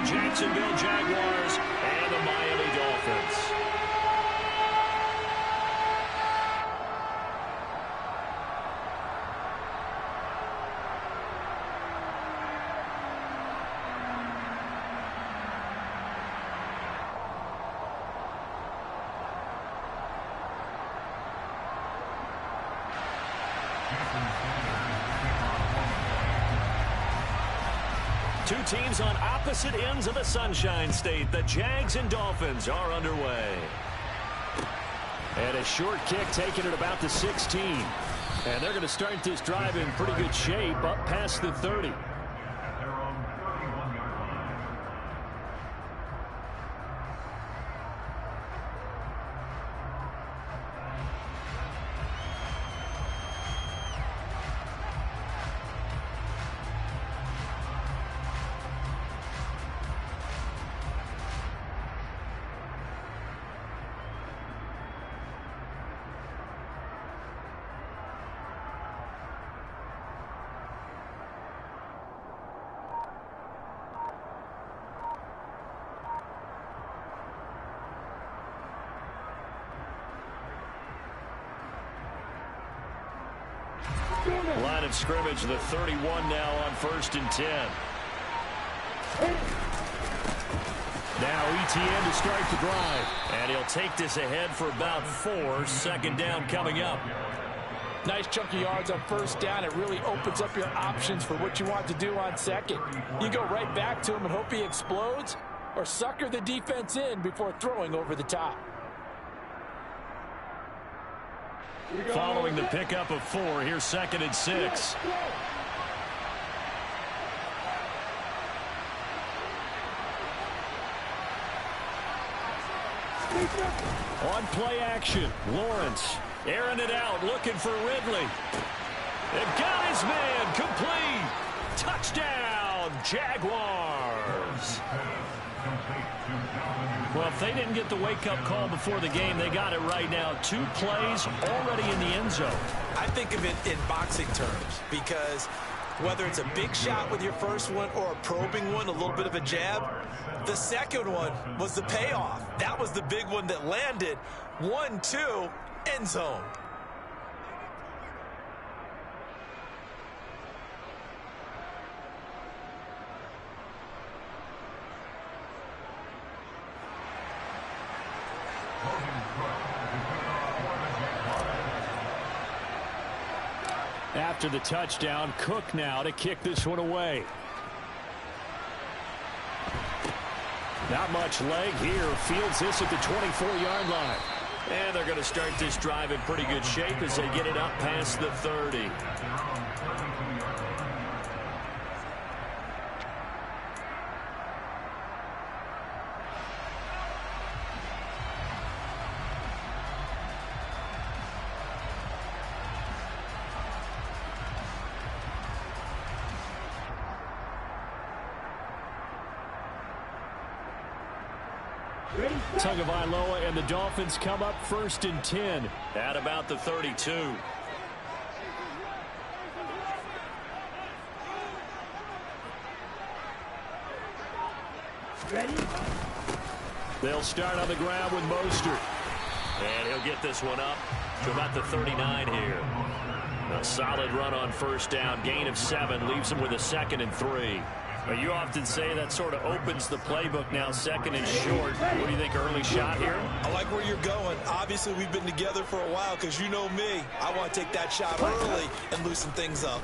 the Jacksonville Jaguars and the Miami Dolphins. Two teams on opposite ends of the Sunshine State. The Jags and Dolphins are underway. And a short kick taken at about the 16. And they're going to start this drive in pretty good shape up past the 30. Line of scrimmage, the 31 now on 1st and 10. Now ETN to start the drive. And he'll take this ahead for about 4. 2nd down coming up. Nice chunk of yards on 1st down. It really opens up your options for what you want to do on 2nd. You go right back to him and hope he explodes, or sucker the defense in before throwing over the top. Following the pickup of 4, here's 2nd and 6. On play action, Lawrence airing it out, looking for Ridley. They've got his man, complete. Touchdown, Jaguars. Well, if they didn't get the wake-up call before the game, they got it right now. 2 plays already in the end zone. I think of it in boxing terms, because whether it's a big shot with your first one or a probing one, a little bit of a jab, the second one was the payoff. That was the big one that landed. 1-2, end zone. After the touchdown, Cook now to kick this one away. Not much leg here. Fields this at the 24-yard line. And they're going to start this drive in pretty good shape as they get it up past the 30. Tagovailoa and the Dolphins come up 1st and 10 at about the 32. Ready? They'll start on the ground with Mostert. And he'll get this one up to about the 39 here. A solid run on 1st down. Gain of 7 leaves him with a 2nd and 3. You often say that sort of opens the playbook now, 2nd and short. What do you think, early shot here? I like where you're going. Obviously, we've been together for a while, because you know me. I want to take that shot early and loosen things up.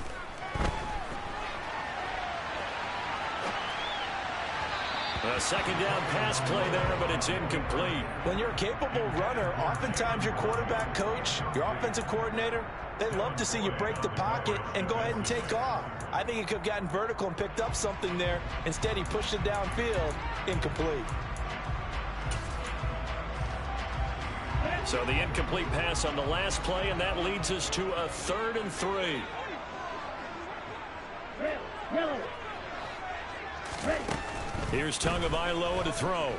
A 2nd down pass play there, but it's incomplete. When you're a capable runner, oftentimes your quarterback coach, your offensive coordinator, they love to see you break the pocket and go ahead and take off. I think he could have gotten vertical and picked up something there. Instead, he pushed it downfield. Incomplete. So the incomplete pass on the last play, and that leads us to a 3rd and 3. Here's Tagovailoa to throw.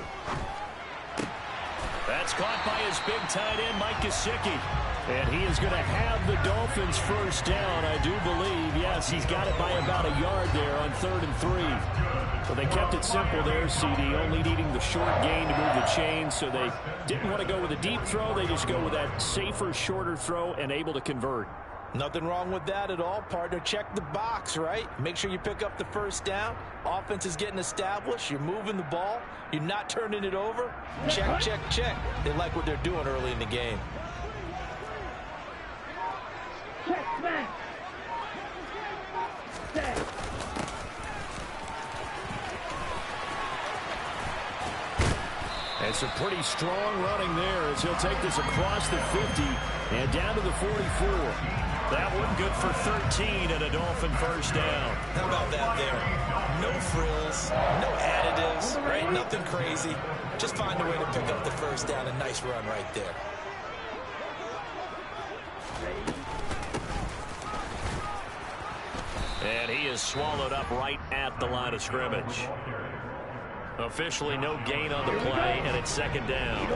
That's caught by his big tight end, Mike Gesicki. And he is going to have the Dolphins first down, I do believe. Yes, he's got it by about a yard there on 3rd and 3. But they kept it simple there, CD, only needing the short gain to move the chains. So they didn't want to go with a deep throw. They just go with that safer, shorter throw and able to convert. Nothing wrong with that at all, partner. Check the box, right? Make sure you pick up the first down. Offense is getting established. You're moving the ball. You're not turning it over. Check, check, check. They like what they're doing early in the game. And some pretty strong running there as he'll take this across the 50 and down to the 44. That one good for 13 and a Dolphin first down. How about that there? No frills, no additives, right? Nothing crazy. Just find a way to pick up the first down. A nice run right there. And he is swallowed up right at the line of scrimmage. Officially no gain on the play, and it's second down.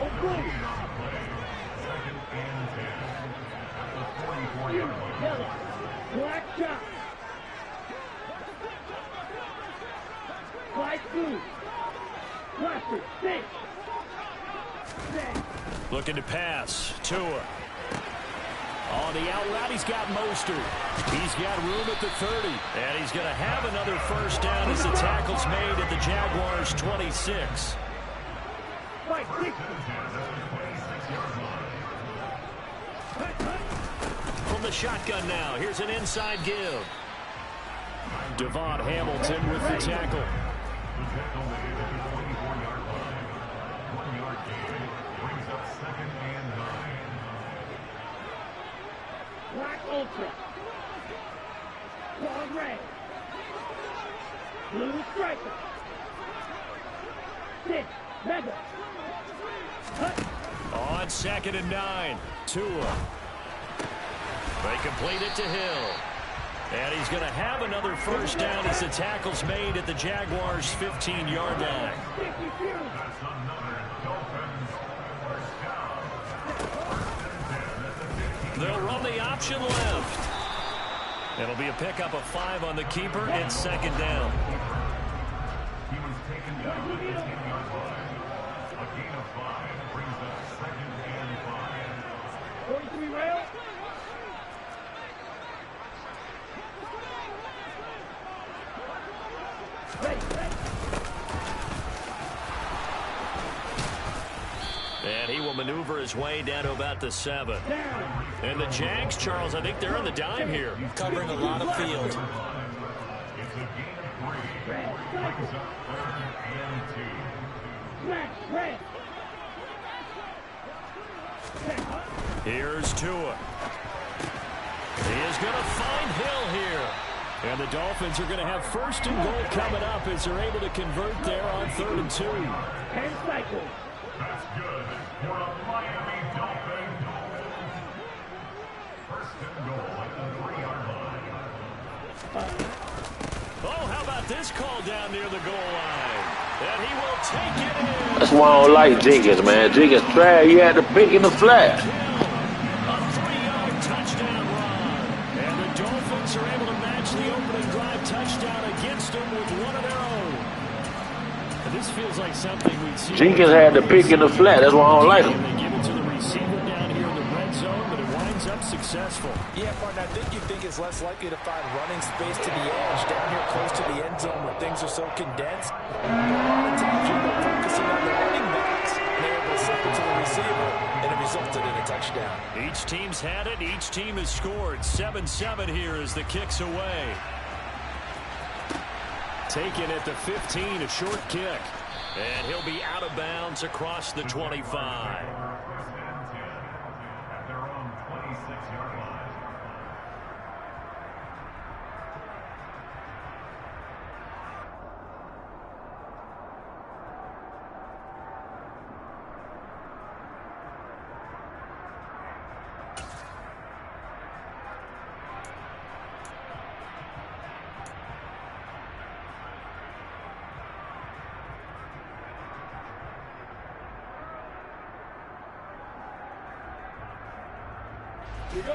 Looking to pass. Tua. On the out route, he's got Mostert. He's got room at the 30. And he's going to have another first down as the tackle's made at the Jaguars' 26. From the shotgun now, here's an inside give. Devon Hamilton with the tackle. Black Ultra. Quad Ray. Blue Striker. 6. Mega. Hut. On 2nd and 9. Tua. They complete it to Hill. And he's going to have another first down as the tackle's made at the Jaguars' 15-yard line. They'll run the option left. It'll be a pickup of 5 on the keeper. It's second down. He was taken down at the 10-yard line. A gain of 5 brings up 2nd and 5. 43 rail. And he will maneuver his way down to about the 7. And the Jags, Charles, I think they're on the dime here. Covering a lot of field. It's a gain of 3. Brings up 3rd and 2. Here's Tua. He is going to find Hill here. And the Dolphins are going to have first and goal coming up as they're able to convert there on 3rd and 2. And cycle. That's good for the Miami Dolphins. First and goal at the 3-yard line. Oh, how about this call down near the goal line? And he will take it in. That's why I don't like Jenkins, man. Jenkins trash. He had to pick in the flat. A 3-yard touchdown run. And the Dolphins are able to match the opening drive touchdown against them with one of their own. And this feels like something we'd see. Jenkins had to pick in the flat. That's why I don't like him. They give it to the receiver down here in the red zone, but it winds up successful. Yeah, partner, I think you think it's less likely to find running space to the edge down here close to the end zone where things are so condensed. But a lot of times you're focusing on the running backs, and they're able to slip it to the receiver, and it resulted in a touchdown. Each team's had it. Each team has scored. 7-7 here as the kick's away. Taken at the 15, a short kick. And he'll be out of bounds across the 25. At their own 26-yard line.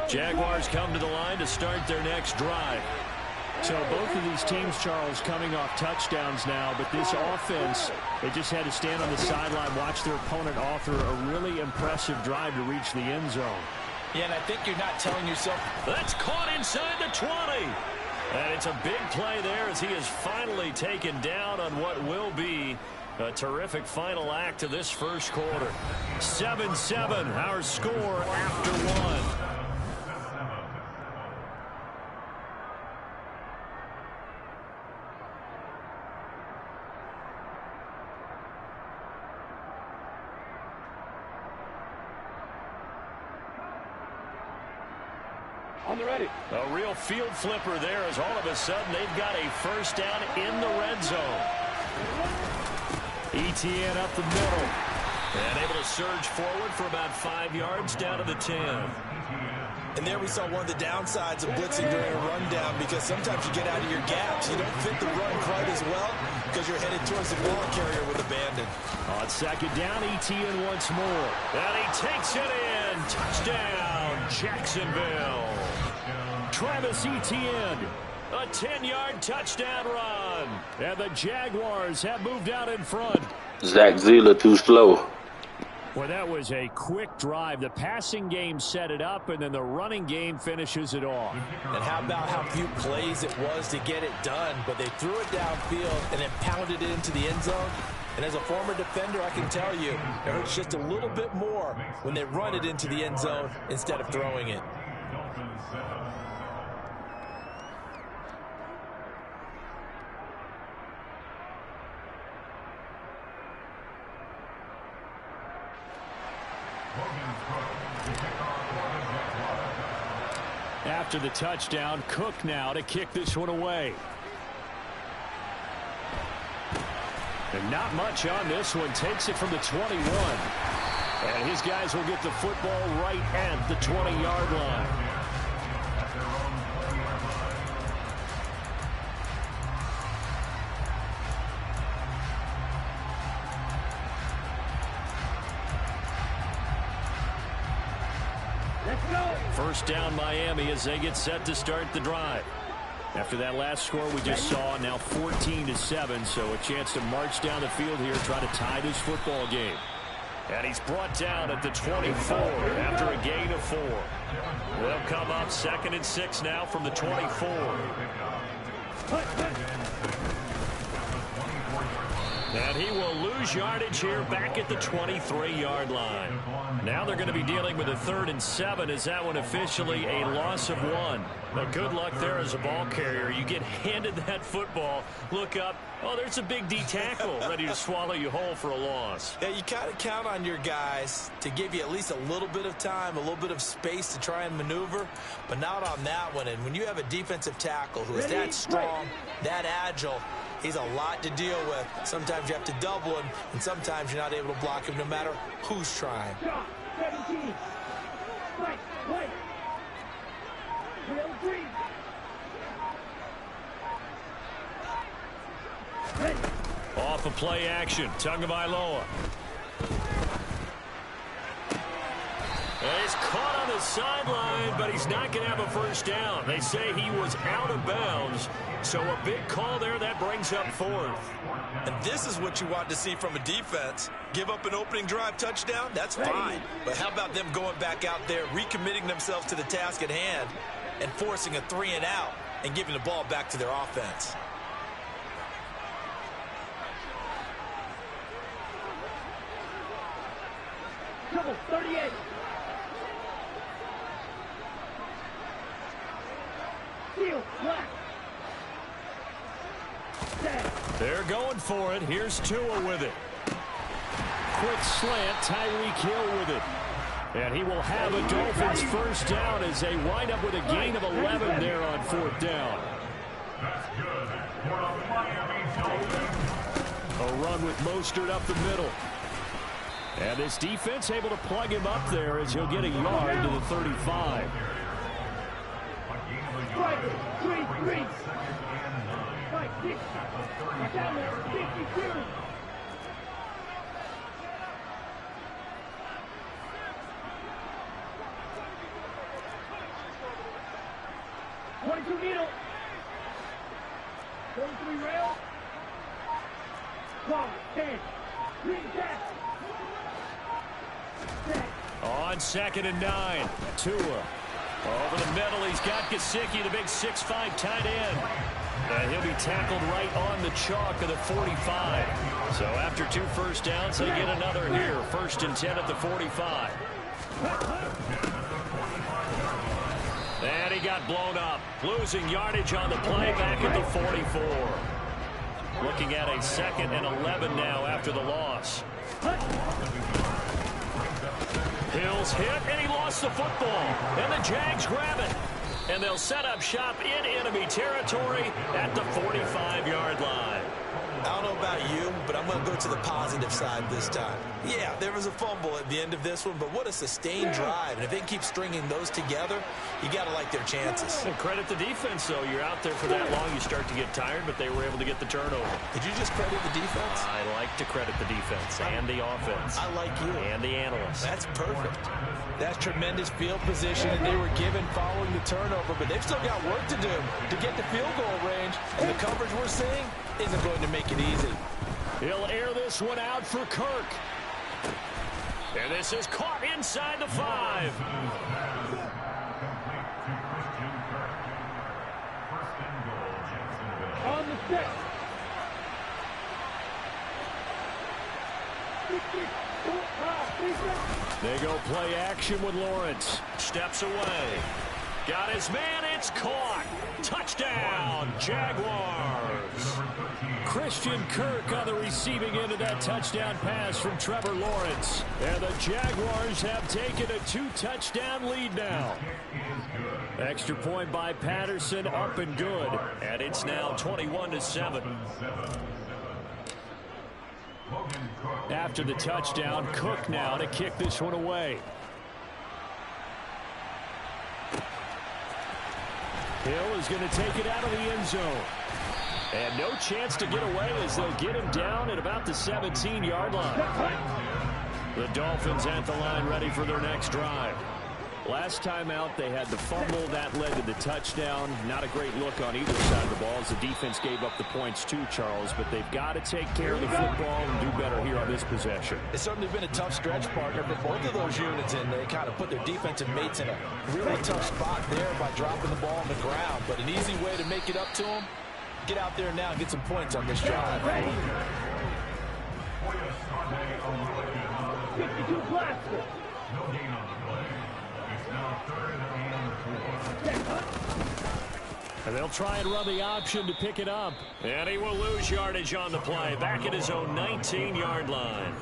Jaguars come to the line to start their next drive. So both of these teams, Charles, coming off touchdowns now, but this offense, they just had to stand on the sideline, watch their opponent author a really impressive drive to reach the end zone. Yeah, and I think you're not telling yourself. That's caught inside the 20. And it's a big play there as he is finally taken down on what will be a terrific final act of this first quarter. 7-7, our score after one. A real field flipper there as all of a sudden they've got a first down in the red zone. Etienne up the middle. And able to surge forward for about 5 yards down to the 10. And there we saw one of the downsides of blitzing during a rundown, because sometimes you get out of your gaps. You don't fit the run quite as well because you're headed towards the ball carrier with abandon. On second down, Etienne once more. And he takes it in. Touchdown, Jacksonville. Travis Etienne, a 10-yard touchdown run. And the Jaguars have moved out in front. Zach Zieler too slow. Well, that was a quick drive. The passing game set it up, and then the running game finishes it off. And how about how few plays it was to get it done, but they threw it downfield and then pounded it into the end zone. And as a former defender, I can tell you, it hurts just a little bit more when they run it into the end zone instead of throwing it. After the touchdown, Cook now to kick this one away. And not much on this one. Takes it from the 21. And his guys will get the football right at the 20-yard line. First down Miami as they get set to start the drive. After that last score we just saw, now 14-7, so a chance to march down the field here, try to tie this football game. And he's brought down at the 24 after a gain of 4. They'll come up 2nd and 6 now from the 24. And he will lose yardage here back at the 23-yard line. Now they're going to be dealing with a 3rd and 7 as that one officially a loss of 1. But good luck there as a ball carrier. You get handed that football, look up, oh, there's a big D tackle ready to swallow you whole for a loss. Yeah, you kind of count on your guys to give you at least a little bit of time, a little bit of space to try and maneuver, but not on that one. And when you have a defensive tackle who is that strong, that agile, he's a lot to deal with. Sometimes you have to double him, and sometimes you're not able to block him no matter who's trying. 17. Right. Off of play action, Tagovailoa. He's caught on the sideline, but he's not going to have a first down. They say he was out of bounds, so a big call there that brings up 4th. And this is what you want to see from a defense. Give up an opening drive touchdown, that's fine. But how about them going back out there, recommitting themselves to the task at hand, and forcing a 3 and out, and giving the ball back to their offense. Double 38. Field black. They're going for it. Here's Tua with it. Quick slant, Tyreek Hill with it. And he will have a Dolphins first down as they wind up with a gain of 11 there on 4th down. That's good for the Miami Dolphins. A run with Mostert up the middle. And this defense able to plug him up there as he'll get a yard to the 35. Strike, 3-3. Strike, 6. Down there, 52. On 2nd and 9, Tua. Over the middle, he's got Gesicki, the big 6'5" tight end. And he'll be tackled right on the chalk of the 45. So after 2 first downs, they get another here. 1st and 10 at the 45. And he got blown up. Losing yardage on the play back at the 44. Looking at a 2nd and 11 now after the loss. Hills hit, and he lost the football. And the Jags grab it. And they'll set up shop in enemy territory at the 45-yard line. I don't know about you, but I'm going to go to the positive side this time. Yeah, there was a fumble at the end of this one, but what a sustained drive. And if they keep stringing those together, you got to like their chances. And credit the defense, though. You're out there for that long, you start to get tired, but they were able to get the turnover. Did you just credit the defense? I like to credit the defense and the offense. I like you. And the analysts. That's perfect. That's tremendous field position that they were given following the turnover, but they've still got work to do to get the field goal range, and the coverage we're seeing isn't going to make it easy. He'll air this one out for Kirk. And this is caught inside the 5. On the 6. They go play action with Lawrence. Steps away. Got his man. It's caught. Touchdown, Jaguars. Christian Kirk on the receiving end of that touchdown pass from Trevor Lawrence. And the Jaguars have taken a 2-touchdown lead now. Extra point by Patterson, up and good. And it's now 21-7. After the touchdown, Cook now to kick this one away. Hill is going to take it out of the end zone. And no chance to get away as they'll get him down at about the 17-yard line. The Dolphins at the line ready for their next drive. Last time out, they had the fumble. That led to the touchdown. Not a great look on either side of the ball as the defense gave up the points too, Charles. But they've got to take care of the football and do better here on this possession. It's certainly been a tough stretch, partner, for both of those units, and they kind of put their defensive mates in a really tough spot there by dropping the ball on the ground. But an easy way to make it up to them, get out there now and get some points on this drive. 52 plastic. No gain on the play. It's now 3rd and 4. And they'll try and run the option to pick it up. And he will lose yardage on the play back at his own 19-yard line.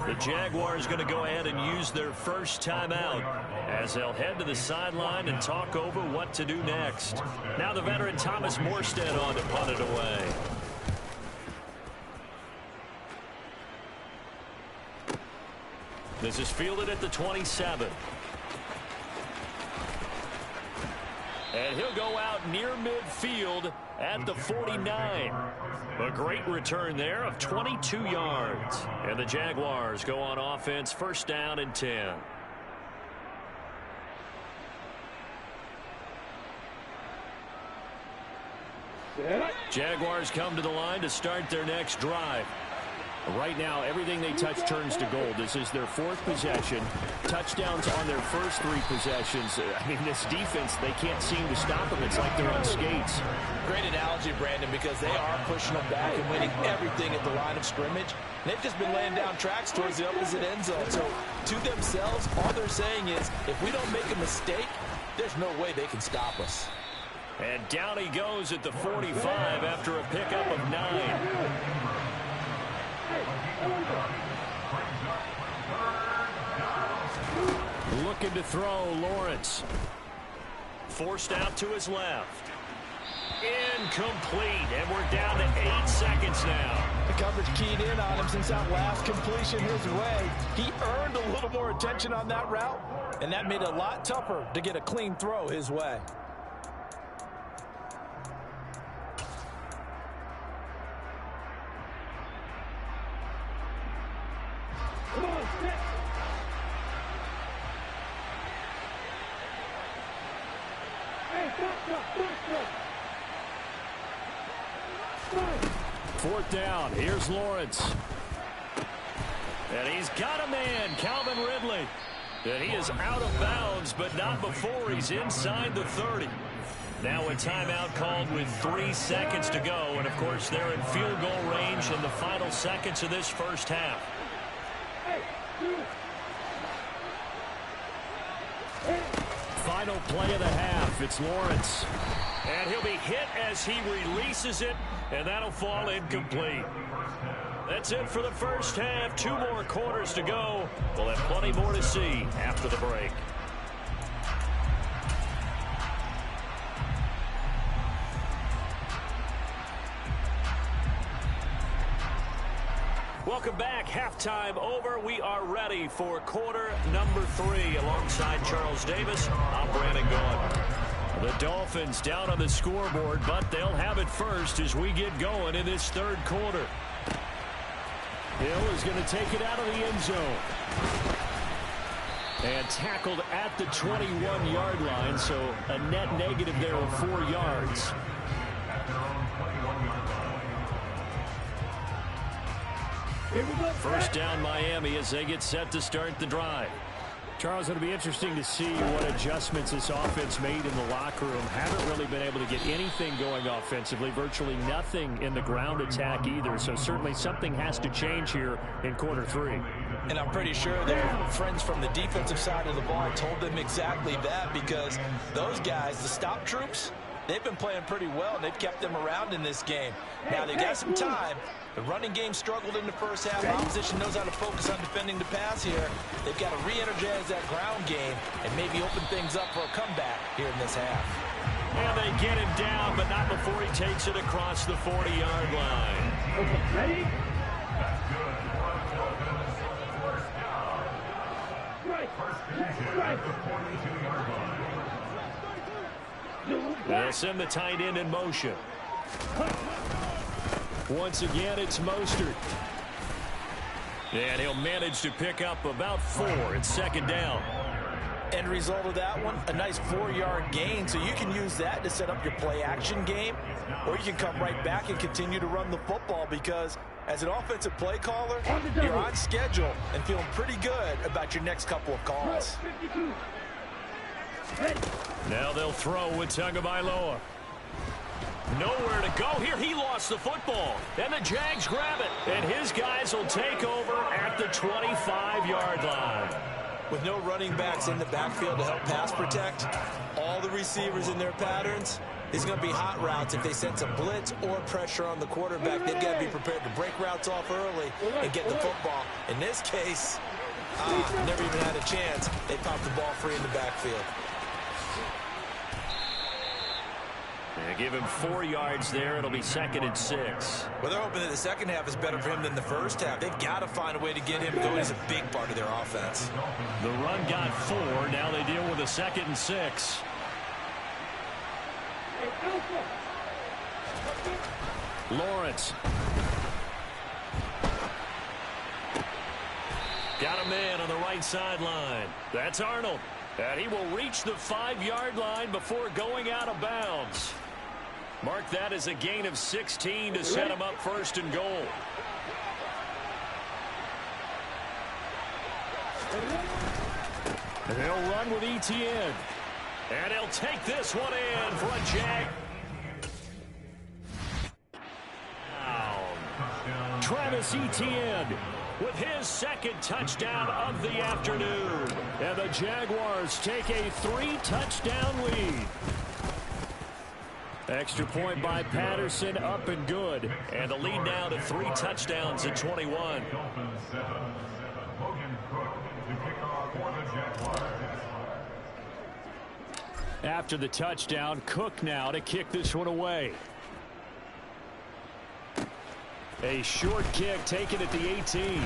The Jaguars going to go ahead and use their first timeout as they'll head to the sideline and talk over what to do next. Now the veteran Thomas Morstead on to punt it away. This is fielded at the 27. And he'll go out near midfield at the 49. A great return there of 22 yards. And the Jaguars go on offense, 1st down and 10. Jaguars come to the line to start their next drive. Right now, everything they touch turns to gold. This is their 4th possession. Touchdowns on their first 3 possessions. I mean, this defense, they can't seem to stop them. It's like they're on skates. Great analogy, Brandon, because they are pushing them back and winning everything at the line of scrimmage. And they've just been laying down tracks towards the opposite end zone. So, to themselves, all they're saying is, if we don't make a mistake, there's no way they can stop us. And down he goes at the 45 after a pickup of 9. Looking to throw, Lawrence. Forced out to his left. Incomplete, and we're down to 8 seconds now. The coverage keyed in on him since that last completion his way. He earned a little more attention on that route, and that made it a lot tougher to get a clean throw his way. Fourth down. Here's Lawrence. And he's got a man, Calvin Ridley. And he is out of bounds, but not before he's inside the 30. Now a timeout called with 3 seconds to go. And, of course, they're in field goal range in the final seconds of this first half. Final play of the half. It's Lawrence. And he'll be hit as he releases it, and that'll fall incomplete. That's it for the first half. 2 more quarters to go. We'll have plenty more to see after the break. Welcome back. Halftime over. We are ready for quarter number 3. Alongside Charles Davis, I'm Brandon Gaudin. The Dolphins down on the scoreboard, but they'll have it first as we get going in this third quarter. Hill is going to take it out of the end zone. And tackled at the 21-yard line, so a net negative there of 4 yards. First down Miami as they get set to start the drive. Charles, it'll be interesting to see what adjustments this offense made in the locker room. Haven't really been able to get anything going offensively, virtually nothing in the ground attack either. So certainly something has to change here in quarter 3. And I'm pretty sure their friends from the defensive side of the ball told them exactly that, because those guys, the stop troops, they've been playing pretty well, and they've kept them around in this game. Now they've got some time. The running game struggled in the first half. Opposition knows how to focus on defending the pass here. They've got to re-energize that ground game and maybe open things up for a comeback here in this half. And they get him down, but not before he takes it across the 40-yard line. Okay, ready? That's good. First down. First position at the 42-yard line. They'll send the tight end in motion. Once again, it's Mostert. And he'll manage to pick up about 4. It's second down. End result of that one, a nice 4-yard gain, so you can use that to set up your play-action game, or you can come right back and continue to run the football, because as an offensive play caller, you're on schedule and feeling pretty good about your next couple of calls. Now they'll throw with Tagovailoa. Nowhere to go here. He lost the football. And the Jags grab it. And his guys will take over at the 25-yard line. With no running backs in the backfield to help pass protect, all the receivers in their patterns, these are going to be hot routes. If they sense a blitz or pressure on the quarterback, they've got to be prepared to break routes off early and get the football. In this case, never even had a chance. They popped the ball free in the backfield. They give him 4 yards there. It'll be 2nd and 6. Well, they're hoping that the second half is better for him than the first half. They've got to find a way to get him going. He's a big part of their offense. The run got 4. Now they deal with a 2nd and 6. Lawrence. Got a man on the right sideline. That's Arnold. And he will reach the 5-yard line before going out of bounds. Mark that as a gain of 16 to set him up 1st and goal. And they'll run with Etienne. And he'll take this one in for a Jag. Travis Etienne with his 2nd touchdown of the afternoon. And the Jaguars take a 3-touchdown lead. Extra point by Patterson, up and good. And the lead now to 3 touchdowns at 21. Logan Cook to kick off for the Jaguars. After the touchdown, Cook now to kick this one away. A short kick taken at the 18.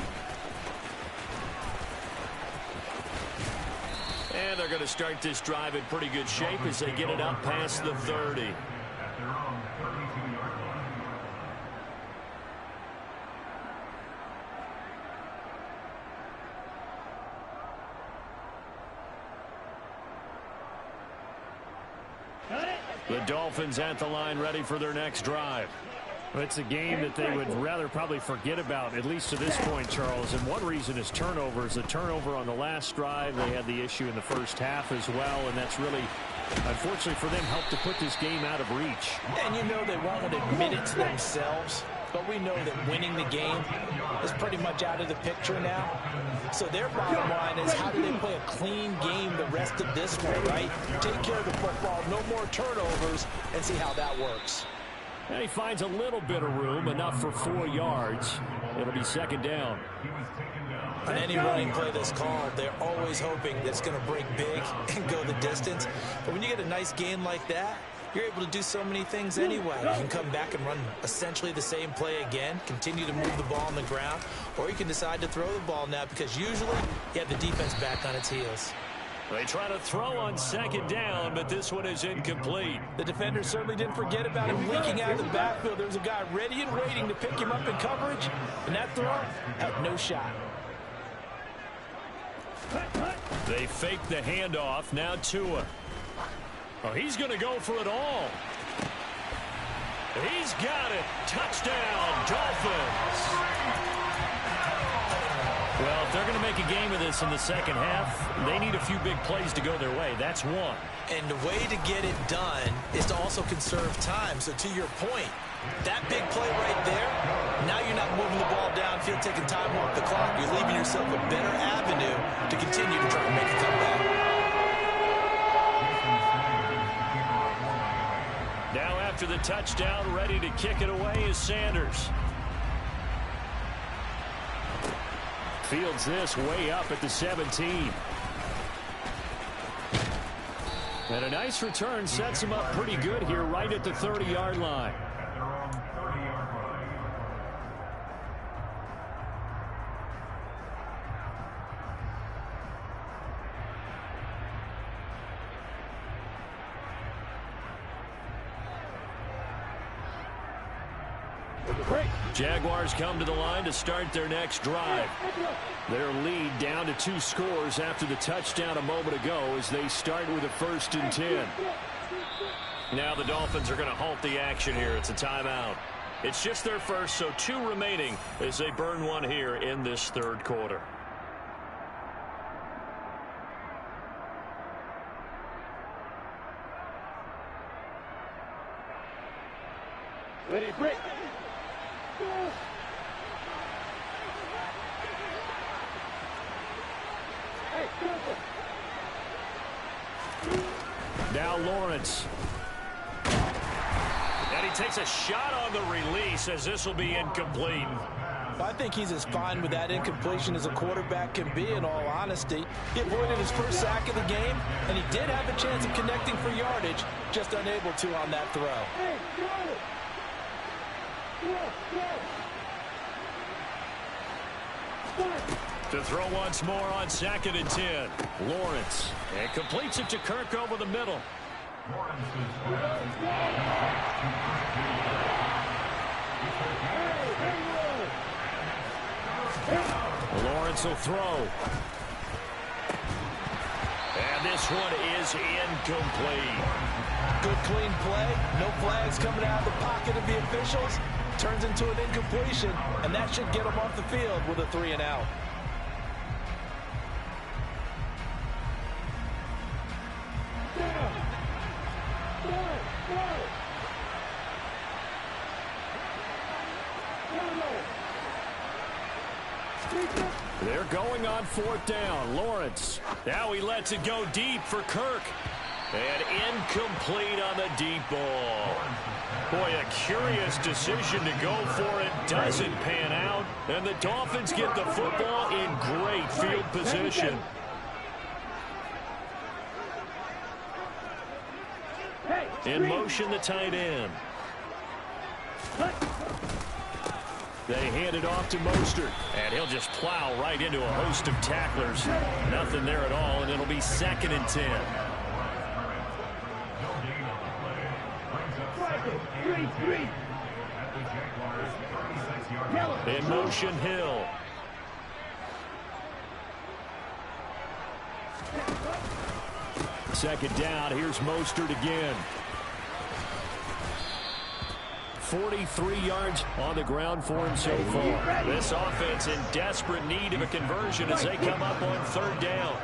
And they're going to start this drive in pretty good shape as they get it up past the 30. At their own 32-yard line. The Dolphins at the line, ready for their next drive. It's a game that they would rather probably forget about, at least to this point, Charles. And one reason is turnovers. The turnover on the last drive, they had the issue in the first half as well, and that's really, unfortunately for them, helped to put this game out of reach. And you know they won't admit it to themselves, but we know that winning the game is pretty much out of the picture now. So their bottom line is, how do they play a clean game the rest of this one, right? Take care of the football, no more turnovers, and see how that works. And he finds a little bit of room, enough for 4 yards. It'll be second down. On any running play that's called, they're always hoping that it's going to break big and go the distance. But when you get a nice gain like that, you're able to do so many things anyway. You can come back and run essentially the same play again, continue to move the ball on the ground, or you can decide to throw the ball now because usually you have the defense back on its heels. They try to throw on second down, but this one is incomplete. The defender certainly didn't forget about him leaking out of the backfield. There was a guy ready and waiting to pick him up in coverage, and that throw had no shot. They fake the handoff. Now Tua. Oh, he's going to go for it all. He's got it. Touchdown, Dolphins. Well, if they're going to make a game of this in the second half, they need a few big plays to go their way. That's one. And the way to get it done is to also conserve time. So to your point, that big play right there, now you're not moving the ball downfield, taking time off the clock. You're leaving yourself a better avenue to continue to try to make a comeback. Now after the touchdown, ready to kick it away is Sanders. Fields this way up at the 17. And a nice return sets him up pretty good here right at the 30-yard line. Jaguars come to the line to start their next drive. Their lead down to 2 scores after the touchdown a moment ago as they start with a 1st and 10. Now the Dolphins are going to halt the action here. It's a timeout. It's just their first, so 2 remaining as they burn one here in this 3rd quarter. Ready, break. Now Lawrence. And he takes a shot on the release as this will be incomplete. I think he's as fine with that incompletion as a quarterback can be, in all honesty. He avoided his first sack of the game, and he did have a chance of connecting for yardage, just unable to on that throw. To throw once more on 2nd and 10. Lawrence. And completes it to Kirk over the middle. Lawrence will throw. And this one is incomplete. Good clean play. No flags coming out of the pocket of the officials. Turns into an incompletion, and that should get him off the field with a 3 and out. They're going on 4th down. Lawrence. Now he lets it go deep for Kirk. And incomplete on the deep ball. Boy, a curious decision to go for it. Doesn't pan out. And the Dolphins get the football in great field position. In motion, the tight end. They hand it off to Mostert. And he'll just plow right into a host of tacklers. Nothing there at all, and it'll be 2nd and 10. In motion, Hill. Second down. Here's Mostert again. 43 yards on the ground for him so far. This offense in desperate need of a conversion as they come up on third down.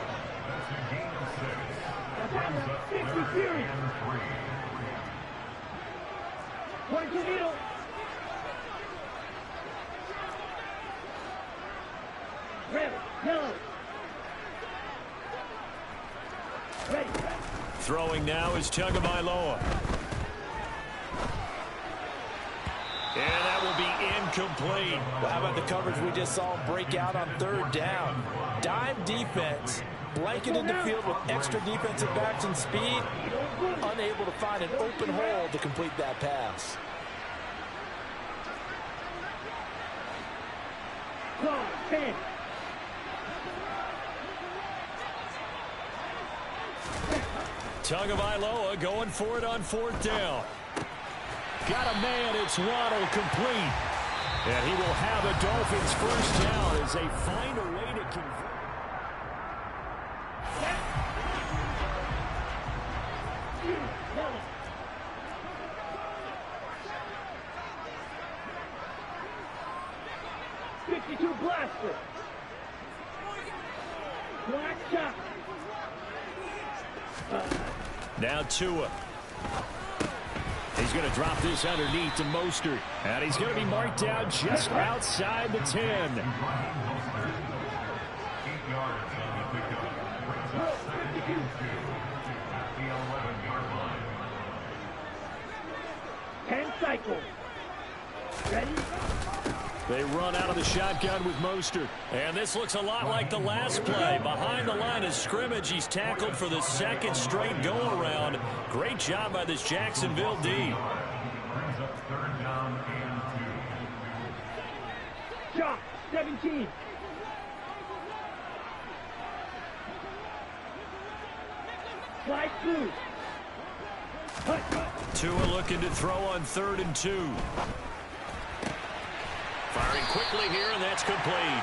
Throwing now is Tagovailoa. And that will be incomplete. Well, how about the coverage we just saw him break out on third down? Dime defense, blanketed the field with extra defensive backs and speed, unable to find an open hole to complete that pass. Tagovailoa going for it on fourth down. Got a man, it's Waddle, complete. And he will have a Dolphins first down as they find a way to convert. Blaster. Black shot. Now Tua. He's going to drop this underneath to Mostert. And he's going to be marked down just outside the 10. 8 yards on the pickup. Brings up 2nd and 2 at the 11-yard line. 10 cycles. Ready? They run out of the shotgun with Mostert. And this looks a lot like the last play. Behind the line of scrimmage, he's tackled for the second straight go-around. Great job by this Jacksonville D. Brings up 3rd down and 2. Shot. 17. Slide through. Tua looking to throw on 3rd and 2. Firing quickly here, and that's complete.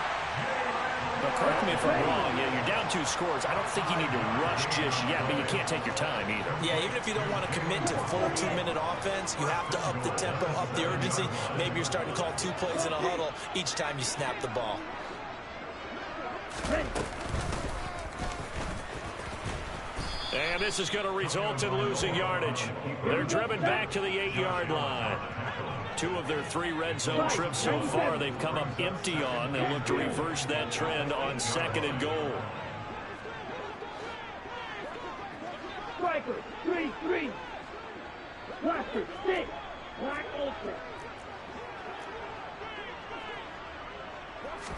But correct me if I'm wrong. Yeah, you're down 2 scores. I don't think you need to rush just yet, but you can't take your time either. Yeah, even if you don't want to commit to full 2-minute offense, you have to up the tempo, up the urgency. Maybe you're starting to call 2 plays in a huddle each time you snap the ball. And this is going to result in losing yardage. They're driven back to the 8-yard line. 2 of their 3 red zone trips so far they've come up empty on. They'll look to reverse that trend on 2nd and goal. Striker. 3-3. Blaster. 6. Black ultra.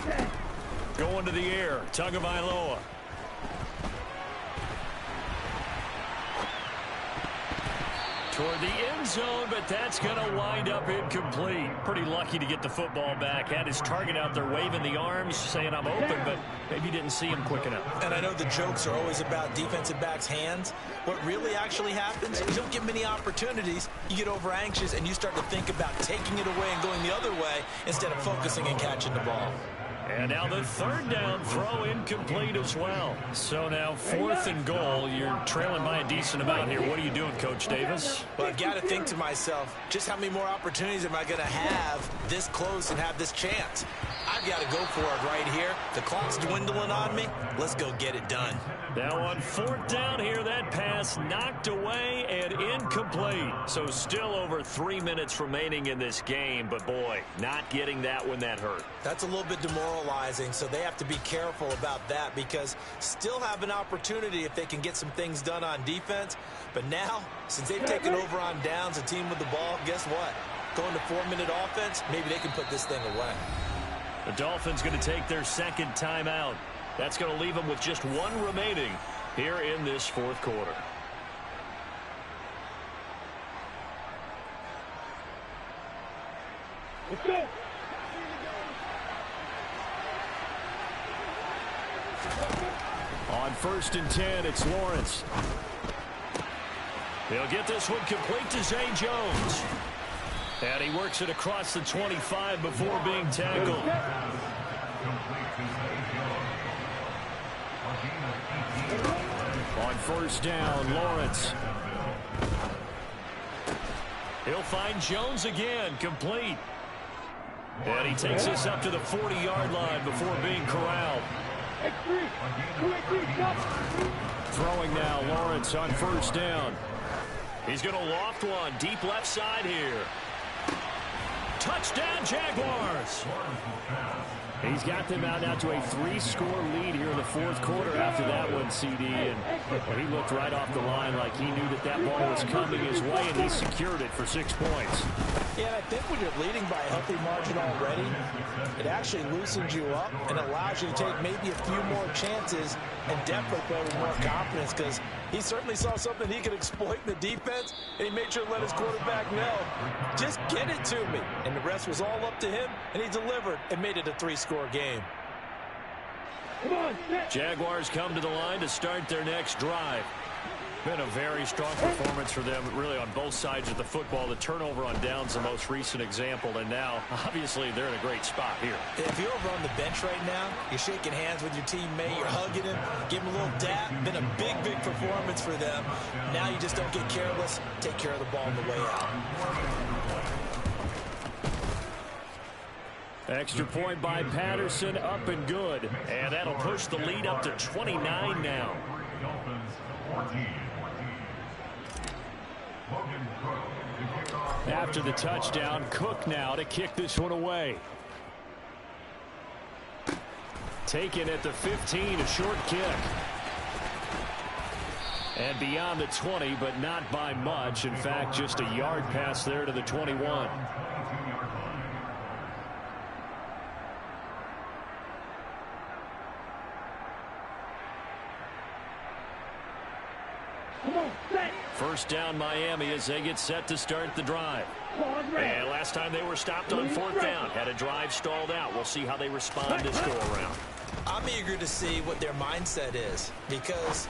10. Going to the air. Tagovailoa. Toward the end zone, but that's going to wind up incomplete. Pretty lucky to get the football back. Had his target out there waving the arms, saying I'm open, but maybe didn't see him quick enough. And I know the jokes are always about defensive backs' hands. What really actually happens, you don't get many opportunities. You get over anxious, and you start to think about taking it away and going the other way instead of focusing and catching the ball. And now the 3rd down throw incomplete as well. So now 4th and goal. You're trailing by a decent amount here. What are you doing, Coach Davis? Well, I've got to think to myself, just how many more opportunities am I going to have this close and have this chance? I've got to go for it right here. The clock's dwindling on me. Let's go get it done. Now on 4th down here, that pass knocked away and incomplete. So still over 3 minutes remaining in this game. But, boy, not getting that one, that hurt. That's a little bit demoralizing, so they have to be careful about that because still have an opportunity if they can get some things done on defense. But now, since they've taken over on downs, a team with the ball, guess what? Going to 4-minute offense, maybe they can put this thing away. The Dolphins going to take their 2nd timeout. That's going to leave them with just 1 remaining here in this 4th quarter. Let's go. On 1st and 10, it's Lawrence. He'll get this one complete to Zay Jones. And he works it across the 25 before being tackled. On 1st down, Lawrence. He'll find Jones again, complete. And he takes us up to the 40-yard line before being corralled. Throwing now, Lawrence on first down. He's going to loft one, deep left side here. Touchdown, Jaguars. He's got them out now to a 3-score lead here in the fourth quarter after that one, CD. And he looked right off the line like he knew that that ball was coming his way, and he secured it for 6 points. Yeah, and I think when you're leading by a healthy margin already, it actually loosens you up and allows you to take maybe a few more chances and definitely play with more confidence, because he certainly saw something he could exploit in the defense, and he made sure to let his quarterback know, just get it to me. And the rest was all up to him, and he delivered and made it a 3-score game. Jaguars come to the line to start their next drive. Been a very strong performance for them, really, on both sides of the football. The turnover on downs, the most recent example, and now, obviously, they're in a great spot here. If you're over on the bench right now, you're shaking hands with your teammate, you're hugging him, give him a little dap. Been a big, big performance for them. Now you just don't get careless. Take care of the ball on the way out. Extra point by Patterson, up and good. And that'll push the lead up to 29 now. After the touchdown, Cook now to kick this one away. Taken at the 15, a short kick. And beyond the 20, but not by much. In fact, just a yard pass there to the 21. First down, Miami, as they get set to start the drive. And last time they were stopped on fourth down, had a drive stalled out. We'll see how they respond this go-around. I'm eager to see what their mindset is, because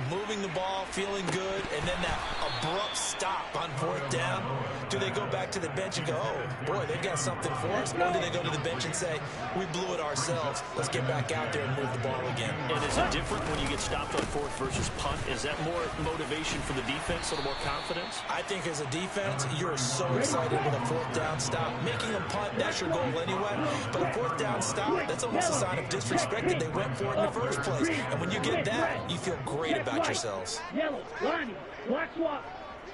moving the ball, feeling good, and then that abrupt stop on fourth down, do they go back to the bench and go, oh, boy, they've got something for us? Or do they go to the bench and say, we blew it ourselves, let's get back out there and move the ball again? And is it different when you get stopped on fourth versus punt? Is that more motivation for the defense, a little more confidence? I think as a defense, you're so excited with a fourth down stop. Making a punt, that's your goal anyway. But a fourth down stop, that's almost a sign of disrespect that they went for it in the first place. And when you get that, you feel great about yourselves. Yellow, lining, black swap,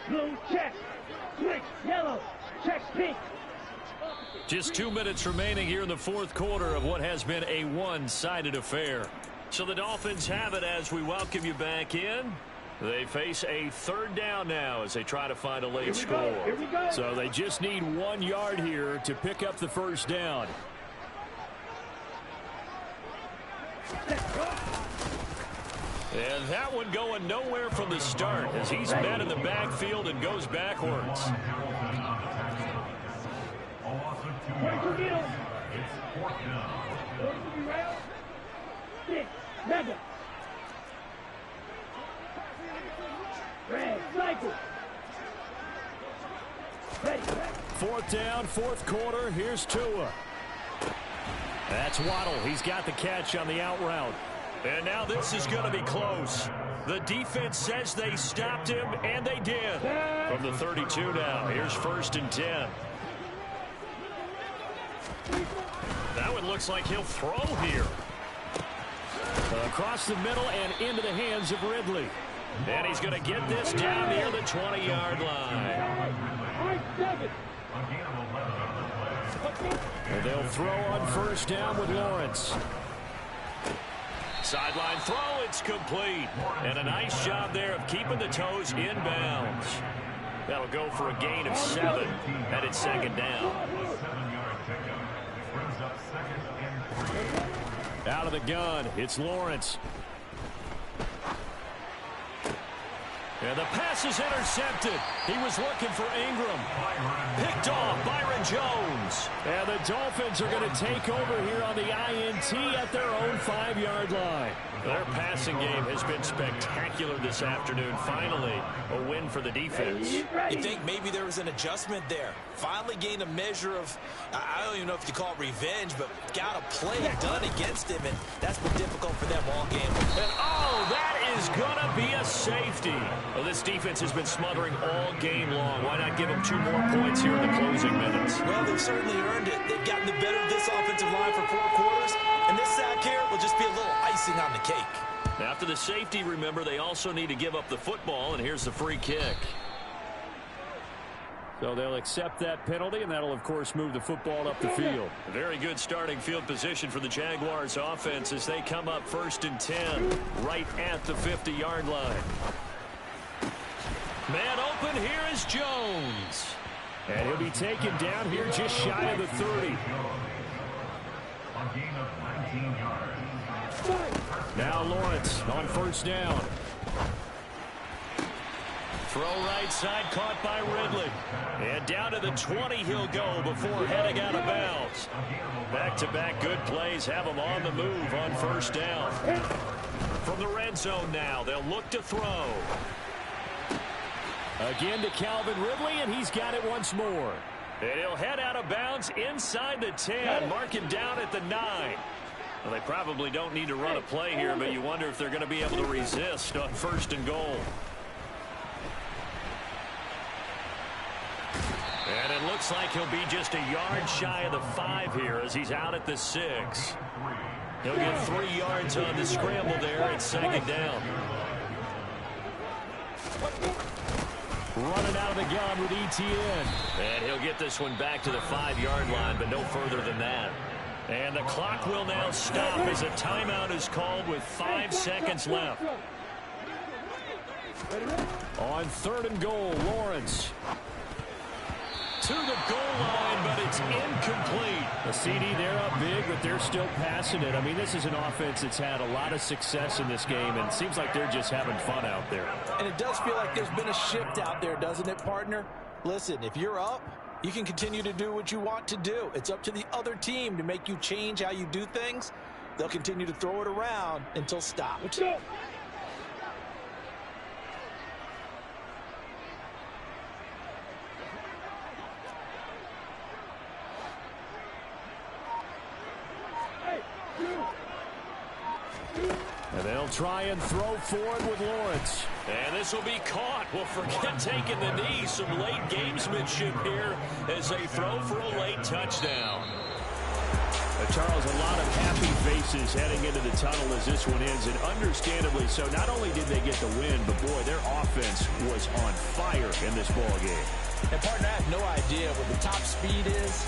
blue, check, switch, yellow, check, pink. Just 2 minutes remaining here in the fourth quarter of what has been a one-sided affair. So the Dolphins have it as we welcome you back in. They face a third down now as they try to find a late score. So they just need 1 yard here to pick up the first down. And that one going nowhere from the start as he's met in the backfield and goes backwards. Fourth down, fourth quarter. Here's Tua. That's Waddle. He's got the catch on the out route. And now this is going to be close. The defense says they stopped him, and they did. From the 32 now, here's 1st and 10. That one looks like he'll throw here. Across the middle and into the hands of Ridley. And he's going to get this down near the 20-yard line. And they'll throw on first down with Lawrence. Sideline throw, it's complete. And a nice job there of keeping the toes in bounds. That'll go for a gain of 7. Headed second down. Out of the gun, it's Lawrence. And the pass is intercepted. He was looking for Ingram. Picked off Byron Jones. And the Dolphins are going to take over here on the INT at their own 5-yard line. Their passing game has been spectacular this afternoon. Finally, a win for the defense. You think maybe there was an adjustment there. Finally gained a measure of, I don't even know if you call it revenge, but got a play done against him, and that's been difficult for them all game. And oh, that is is going to be a safety. Well, this defense has been smothering all game long. Why not give them 2 more points here in the closing minutes? Well, they've certainly earned it. They've gotten the better of this offensive line for 4 quarters, and this sack here will just be a little icing on the cake. After the safety, remember, they also need to give up the football, and here's the free kick. So they'll accept that penalty, and that'll, of course, move the football up the field. A very good starting field position for the Jaguars offense as they come up 1st and 10 right at the 50-yard line. Man open, here is Jones. And he'll be taken down here just shy of the 30. A gain of 19 yards. Now Lawrence on 1st down. Throw right side, caught by Ridley. And down to the 20 he'll go before heading out of bounds. Back-to-back good plays have him on the move on 1st down. From the red zone now, they'll look to throw. Again to Calvin Ridley, and he's got it once more. And he'll head out of bounds inside the 10, mark him down at the 9. Well, they probably don't need to run a play here, but you wonder if they're going to be able to resist on 1st and goal. And it looks like he'll be just a yard shy of the 5 here as he's out at the 6. He'll get 3 yards on the scramble there at 2nd down. Running out of the gun with ETN. And he'll get this one back to the 5-yard line, but no further than that. And the clock will now stop as a timeout is called with 5 seconds left. On 3rd and goal, Lawrence. To the goal line, but it's incomplete. The CD, they're up big, but they're still passing it. I mean, this is an offense that's had a lot of success in this game, and it seems like they're just having fun out there. And it does feel like there's been a shift out there, doesn't it, partner? Listen, if you're up, you can continue to do what you want to do. It's up to the other team to make you change how you do things. They'll continue to throw it around until stopped. And they'll try and throw forward with Lawrence. And this will be caught. Well, forget taking the knee. Some late gamesmanship here as they throw for a late touchdown. Charles, a lot of happy faces heading into the tunnel as this one ends, and understandably so. Not only did they get the win, but boy, their offense was on fire in this ball game. And partner, I have no idea what the top speed is.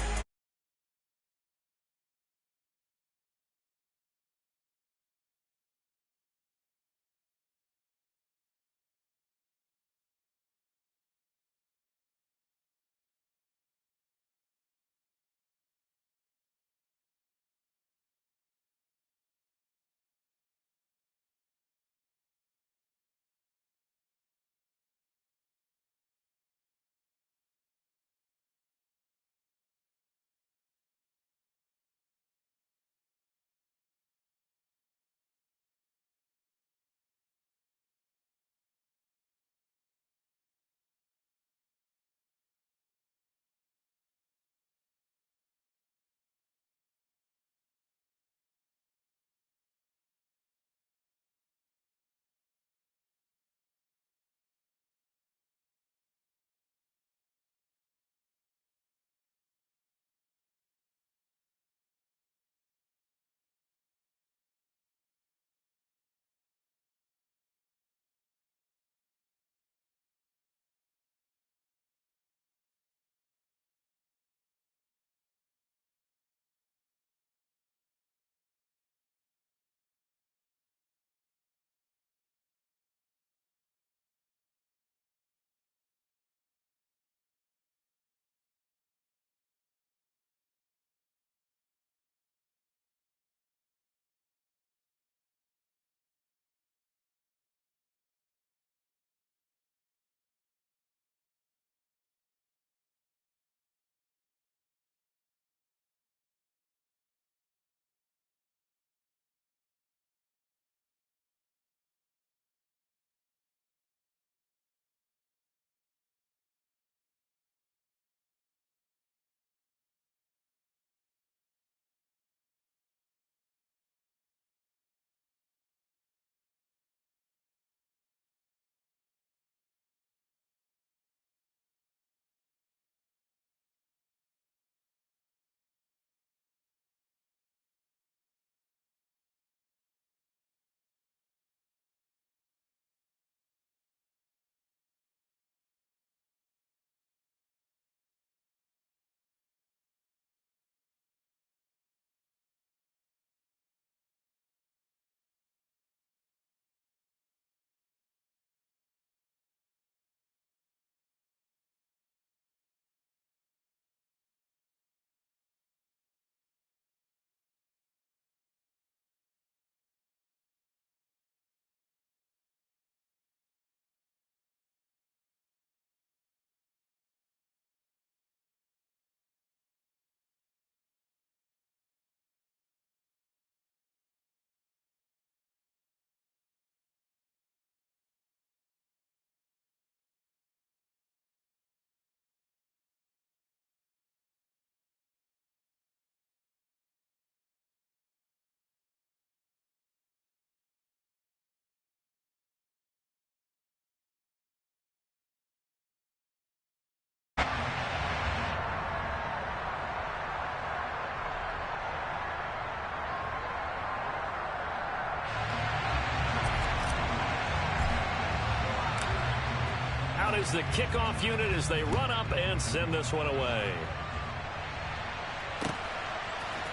is the kickoff unit as they run up and send this one away.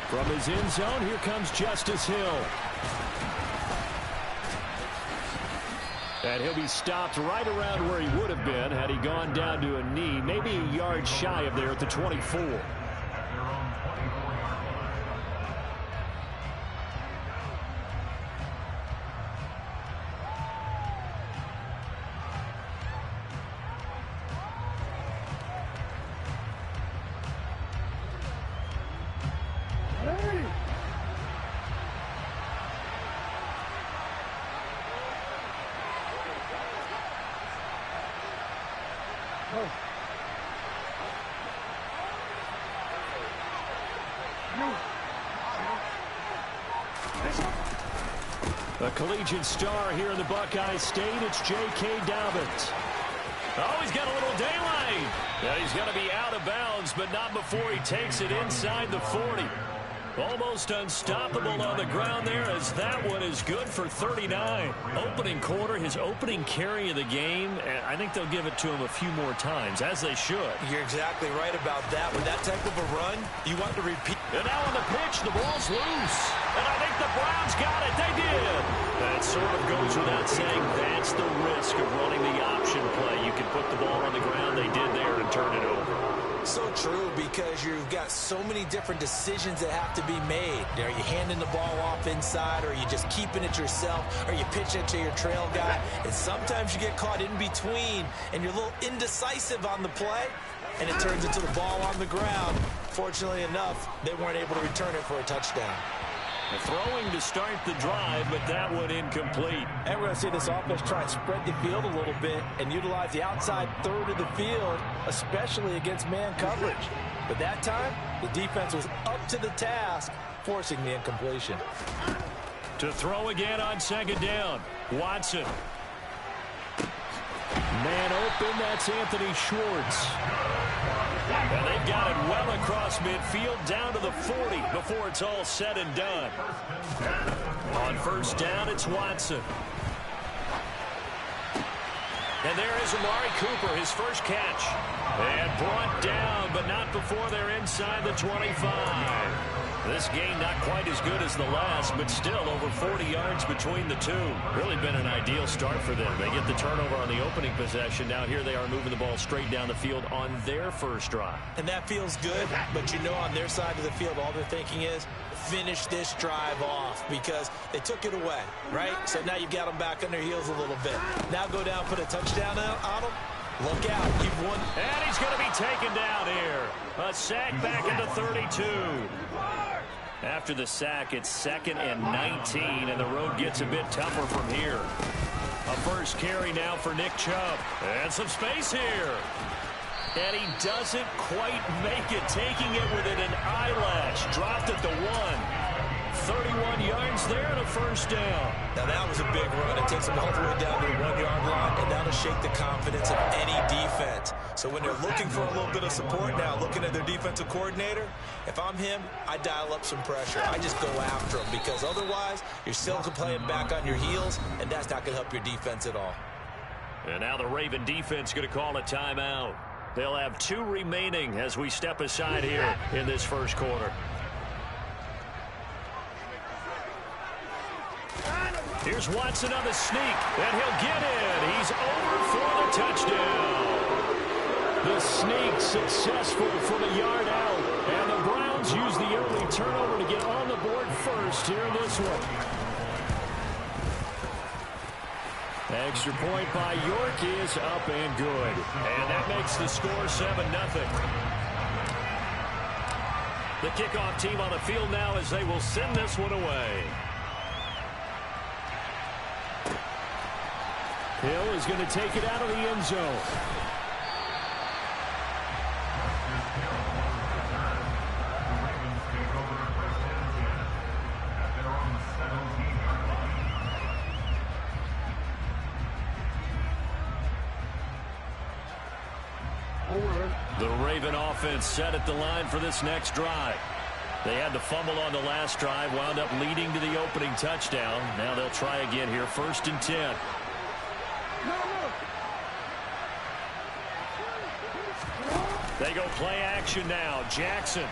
From his end zone, here comes Justice Hill. And he'll be stopped right around where he would have been had he gone down to a knee, maybe a yard shy of there at the 24. A collegiate star here in the Buckeye State, it's J.K. Dobbins. Oh, he's got a little daylight. Yeah, he's going to be out of bounds, but not before he takes it inside the 40. Almost unstoppable on the ground there, as that one is good for 39. Opening quarter, his opening carry of the game, and I think they'll give it to him a few more times, as they should. You're exactly right about that. With that type of a run, you want to repeat. And now on the pitch, the ball's loose. And I think the Browns got it. They did. That sort of goes without saying. That's the risk of running the option play. You can put the ball on the ground. They did there and turn it over. So true, because you've got so many different decisions that have to be made. Are you handing the ball off inside, or are you just keeping it yourself, or you pitch it to your trail guy? And sometimes you get caught in between, and you're a little indecisive on the play, and it turns into the ball on the ground. Fortunately enough, they weren't able to return it for a touchdown. Throwing to start the drive, but that one incomplete. And we're going to see this offense try and spread the field a little bit and utilize the outside third of the field, especially against man coverage. But that time, the defense was up to the task, forcing the incompletion. To throw again on second down, Watson. Man open, that's Anthony Schwartz. And they've got it well across midfield down to the 40 before it's all said and done. On first down, it's Watson. And there is Amari Cooper, his first catch. And brought down, but not before they're inside the 25. This game not quite as good as the last, but still over 40 yards between the two. Really been an ideal start for them. They get the turnover on the opening possession. Now here they are moving the ball straight down the field on their first drive. And that feels good, but you know on their side of the field, all they're thinking is, finish this drive off, because they took it away, right? So now you've got them back on their heels a little bit. Now go down, put a touchdown on them. Look out, you've won. And he's going to be taken down here. A sack back into 32. After the sack, it's 2nd and 19, and the road gets a bit tougher from here. A first carry now for Nick Chubb. And some space here. And he doesn't quite make it, taking it within an eyelash. Dropped at the 1. 31 yards there and a first down. Now that was a big run. It takes them all the way down to the 1-yard line, and that'll shake the confidence of any defense. So when they're looking for a little bit of support now, looking at their defensive coordinator, if I'm him, I dial up some pressure. I just go after him, because otherwise you're still playing back on your heels, and that's not going to help your defense at all. And now the Raven defense going to call a timeout. They'll have 2 remaining as we step aside here in this first quarter. Here's Watson on the sneak, and he'll get in. He's over for the touchdown. The sneak successful from a yard out, and the Browns use the early turnover to get on the board first here in this one. Extra point by York is up and good. And that makes the score 7-0. The kickoff team on the field now as they will send this one away. Hill is going to take it out of the end zone. The Raven offense set at the line for this next drive. They had the fumble on the last drive, wound up leading to the opening touchdown. Now they'll try again here, 1st and 10. They go play action now. Jackson.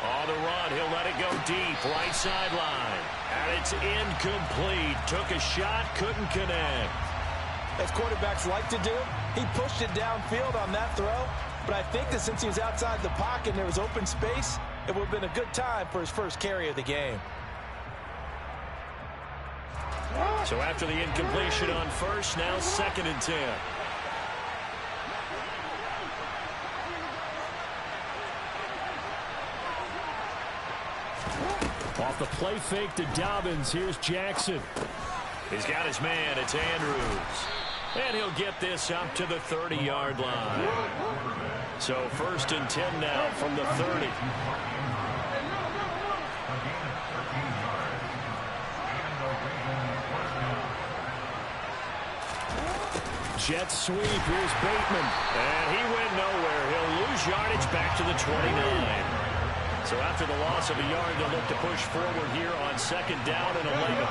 On the run, he'll let it go deep, right sideline. And it's incomplete. Took a shot, couldn't connect. As quarterbacks like to do, he pushed it downfield on that throw. But I think that since he was outside the pocket and there was open space, it would have been a good time for his first carry of the game. So after the incompletion on first, now 2nd and 10. Off the play fake to Dobbins. Here's Jackson. He's got his man. It's Andrews. And he'll get this up to the 30-yard line. So 1st and 10 now from the 30. Jet sweep. Here's Bateman. And he went nowhere. He'll lose yardage back to the 29. So after the loss of a yard, they'll look to push forward here on 2nd down and 11.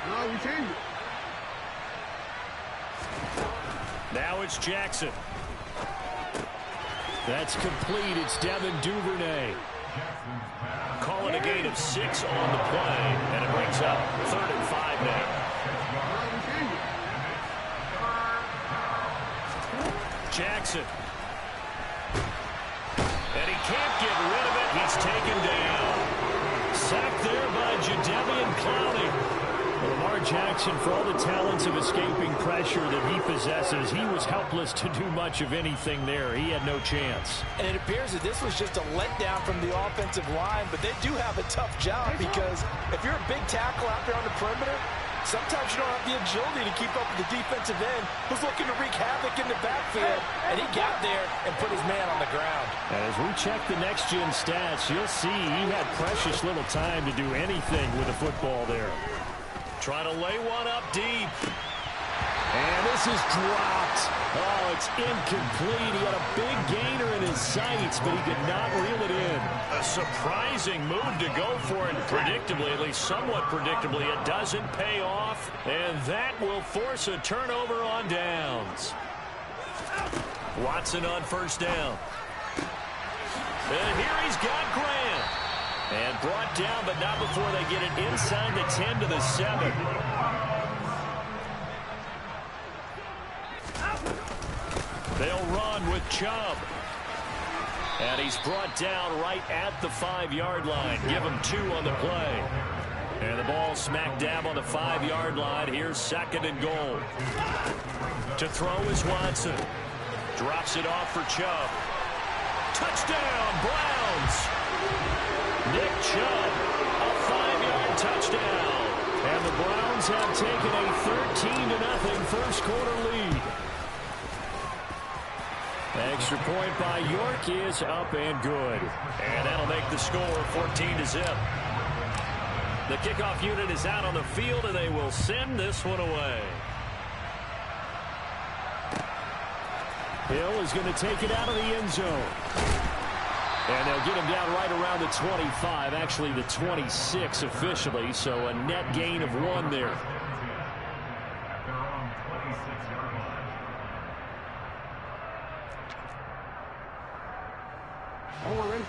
No, we changed it. Now it's Jackson. That's complete. It's Devin Duvernay. Calling a gain of 6 on the play, and it brings up 3rd and 5 now. Jackson. And he can't get rid of it. He's taken down. Sacked there by Jadeveon Clowney. Well, Lamar Jackson, for all the talents of escaping pressure that he possesses, he was helpless to do much of anything there. He had no chance. And it appears that this was just a letdown from the offensive line, but they do have a tough job because if you're a big tackle out there on the perimeter, sometimes you don't have the agility to keep up with the defensive end who's looking to wreak havoc in the backfield, and he got there and put his man on the ground. And as we check the next-gen stats, you'll see he had precious little time to do anything with the football there. Trying to lay one up deep. And this is dropped. Oh, it's incomplete. He had a big gainer in his sights, but he could not reel it in. A surprising move to go for it. Predictably, at least somewhat predictably, it doesn't pay off. And that will force a turnover on downs. Watson on 1st down. And here he's got Grant. And brought down, but not before they get it inside the 10 to the 7. They'll run with Chubb. And he's brought down right at the 5-yard line. Give him 2 on the play. And the ball smack dab on the 5-yard line. Here's 2nd and goal. To throw is Watson. Drops it off for Chubb. Touchdown, Browns. Nick Chubb, a 5-yard touchdown. And the Browns have taken a 13-0 first quarter lead. Extra point by York is up and good. And that'll make the score 14-0. The kickoff unit is out on the field, and they will send this one away. Hill is going to take it out of the end zone. And they'll get him down right around the 25, actually the 26 officially, so a net gain of 1 there.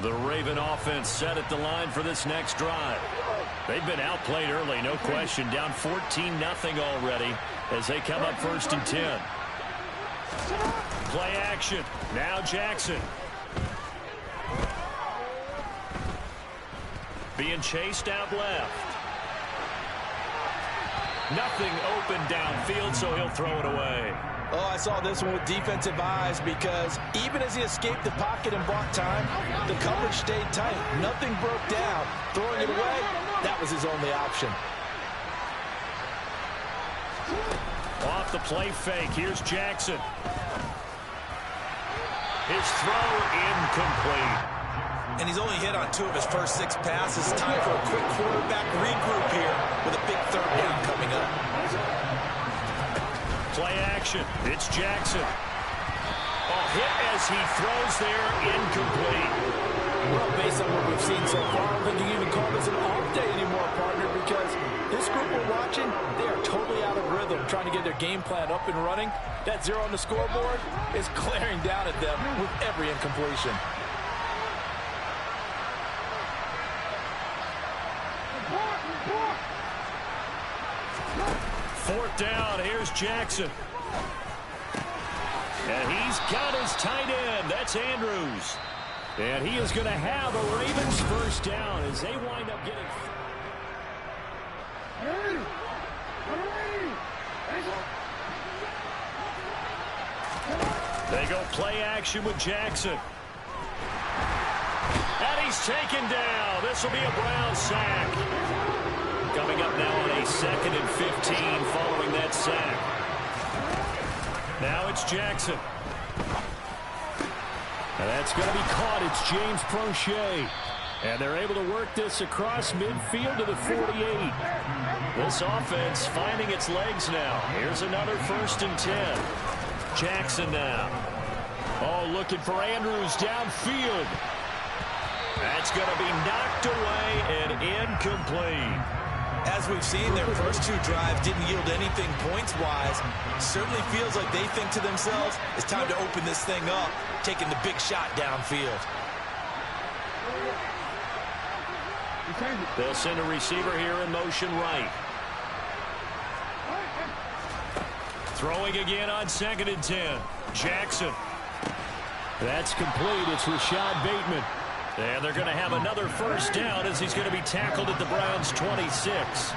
The Raven offense set at the line for this next drive. They've been outplayed early, no question, down 14-0 already as they come up 1st and 10. Play action, now Jackson. Being chased out left. Nothing open downfield, so he'll throw it away. Oh, I saw this one with defensive eyes because even as he escaped the pocket and bought time, the coverage stayed tight. Nothing broke down. Throwing it away, that was his only option. Off the play fake, here's Jackson. His throw incomplete. And he's only hit on 2 of his first 6 passes. Time for a quick quarterback regroup here with a big 3rd down coming up. Play action. It's Jackson. A hit as he throws there, incomplete. Well, based on what we've seen so far, I don't think you can even call this an off day anymore, partner, because this group we're watching, they are totally out of rhythm, trying to get their game plan up and running. That 0 on the scoreboard is glaring down at them with every incompletion. Fourth down, here's Jackson. And he's got his tight end. That's Andrews. And he is going to have a Ravens first down as they wind up getting... They go play action with Jackson. And he's taken down. This will be a Brown sack. Coming up now on a 2nd and 15 following that sack. Now it's Jackson. And that's going to be caught. It's James Prochet. And they're able to work this across midfield to the 48. This offense finding its legs now. Here's another 1st and 10. Jackson now. Oh, looking for Andrews downfield. That's going to be knocked away and incomplete. As we've seen, their first 2 drives didn't yield anything points-wise. Certainly feels like they think to themselves, it's time to open this thing up, taking the big shot downfield. They'll send a receiver here in motion right. Throwing again on 2nd and 10. Jackson. That's complete. It's Rashad Bateman. And they're going to have another first down as he's going to be tackled at the Browns' 26.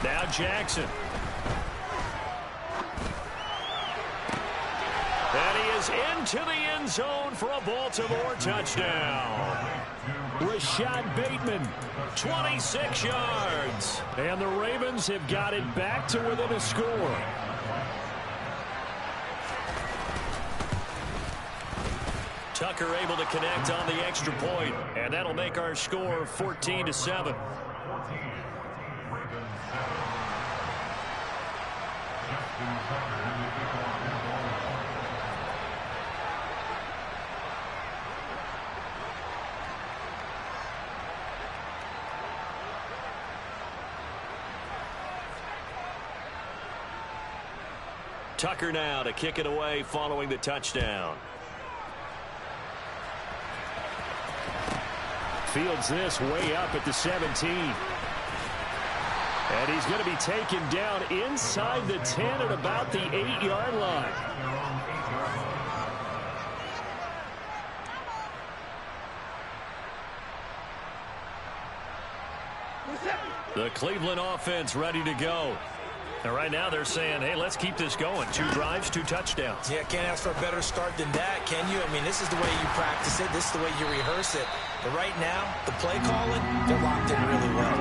Now Jackson. And he is into the end zone for a Baltimore touchdown. Rashad Bateman, 26 yards. And the Ravens have got it back to within a score. Tucker able to connect on the extra point, and that'll make our score 14-7. Tucker now to kick it away following the touchdown. Fields this way up at the 17. And he's going to be taken down inside the 10 at about the 8-yard line. The Cleveland offense ready to go. And right now they're saying, hey, let's keep this going. 2 drives, 2 touchdowns. Yeah, can't ask for a better start than that, can you? I mean, this is the way you practice it. This is the way you rehearse it. But right now, the play calling, they're locked in really well.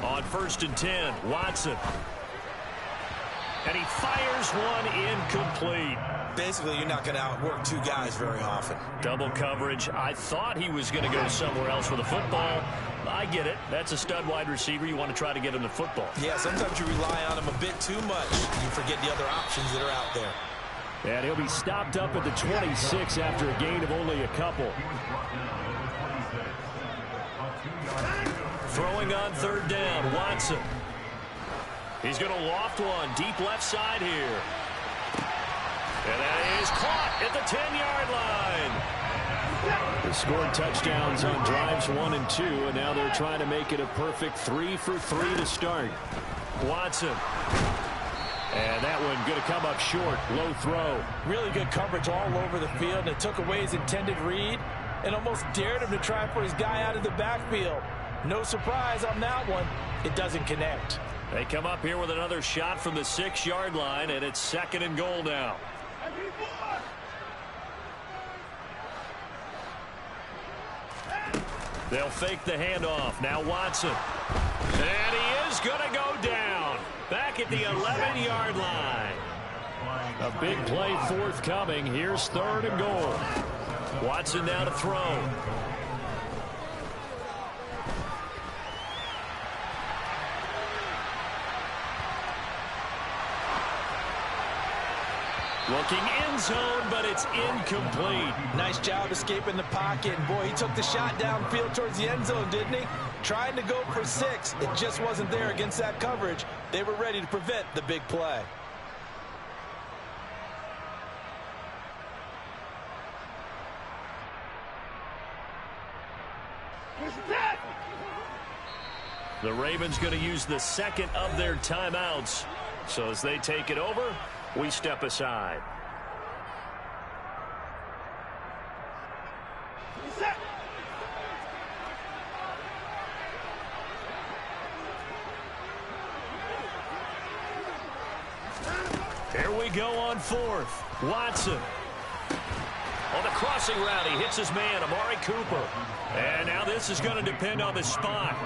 On 1st and 10, Watson. And he fires one incomplete. Basically, you're not going to outwork 2 guys very often. Double coverage. I thought he was going to go somewhere else with a football. I get it. That's a stud wide receiver. You want to try to get him the football. Yeah, sometimes you rely on him a bit too much. You forget the other options that are out there. And he'll be stopped up at the 26 after a gain of only a couple. Throwing on 3rd down, Watson. He's going to loft one deep left side here. And that is caught at the 10-yard line. They scored touchdowns on drives 1 and 2, and now they're trying to make it a perfect 3 for 3 to start. Watson. And that one going to come up short. Low throw. Really good coverage all over the field, and it took away his intended read and almost dared him to try for his guy out of the backfield. No surprise on that one. It doesn't connect. They come up here with another shot from the 6-yard line, and it's 2nd and goal now. They'll fake the handoff. Now Watson. And he is going to go down. Back at the 11-yard line. A big play forthcoming. Here's 3rd and goal. Watson now to throw. Looking end zone, but it's incomplete. Nice job escaping the pocket. And boy, he took the shot downfield towards the end zone, didn't he? Trying to go for 6. It just wasn't there against that coverage. They were ready to prevent the big play. The Ravens going to use the second of their timeouts. So as they take it over, we step aside. Here we go on 4th. Watson. On the crossing route, he hits his man, Amari Cooper. And now this is going to depend on the spot.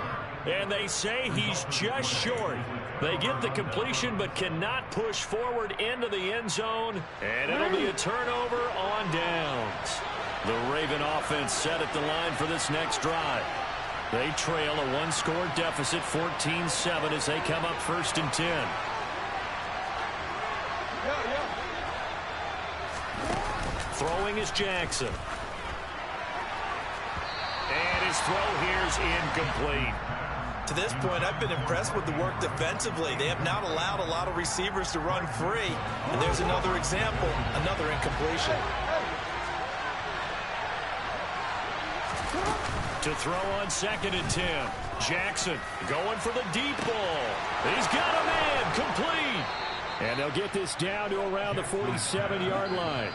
And they say he's just short. They get the completion but cannot push forward into the end zone. And it'll be a turnover on downs. The Raven offense set at the line for this next drive. They trail a 1-score deficit, 14-7, as they come up 1st and 10. Throwing is Jackson. And his throw here's incomplete. To this point, I've been impressed with the work defensively. They have not allowed a lot of receivers to run free. And there's another example, another incompletion. To throw on 2nd and 10. Jackson going for the deep ball. He's got a man, complete. And they'll get this down to around the 47-yard line.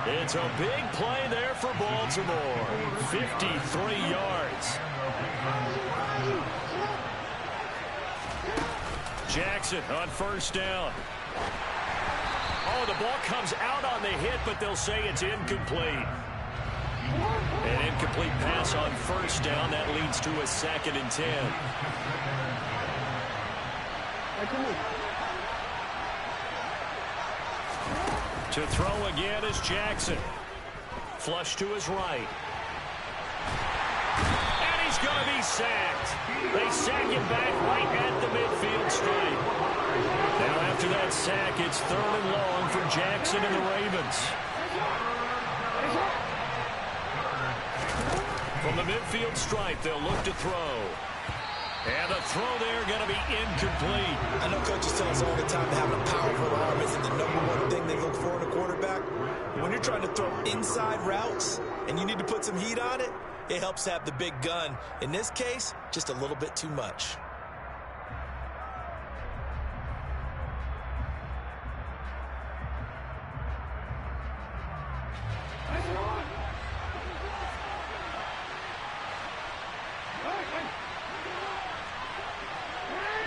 It's a big play there for Baltimore. 53 yards. Jackson on 1st down. Oh, the ball comes out on the hit, but they'll say it's incomplete. An incomplete pass on 1st down. That leads to a 2nd and 10. To throw again is Jackson. Flush to his right. And he's going to be sacked. They sack him back right at the midfield stripe. Now after that sack, it's 3rd and long for Jackson and the Ravens. From the midfield stripe, they'll look to throw. And the throw there going to be incomplete. I know coaches tell us all the time that having a powerful arm isn't the #1 thing they look for in a quarterback. When you're trying to throw inside routes and you need to put some heat on it, it helps have the big gun. In this case, just a little bit too much.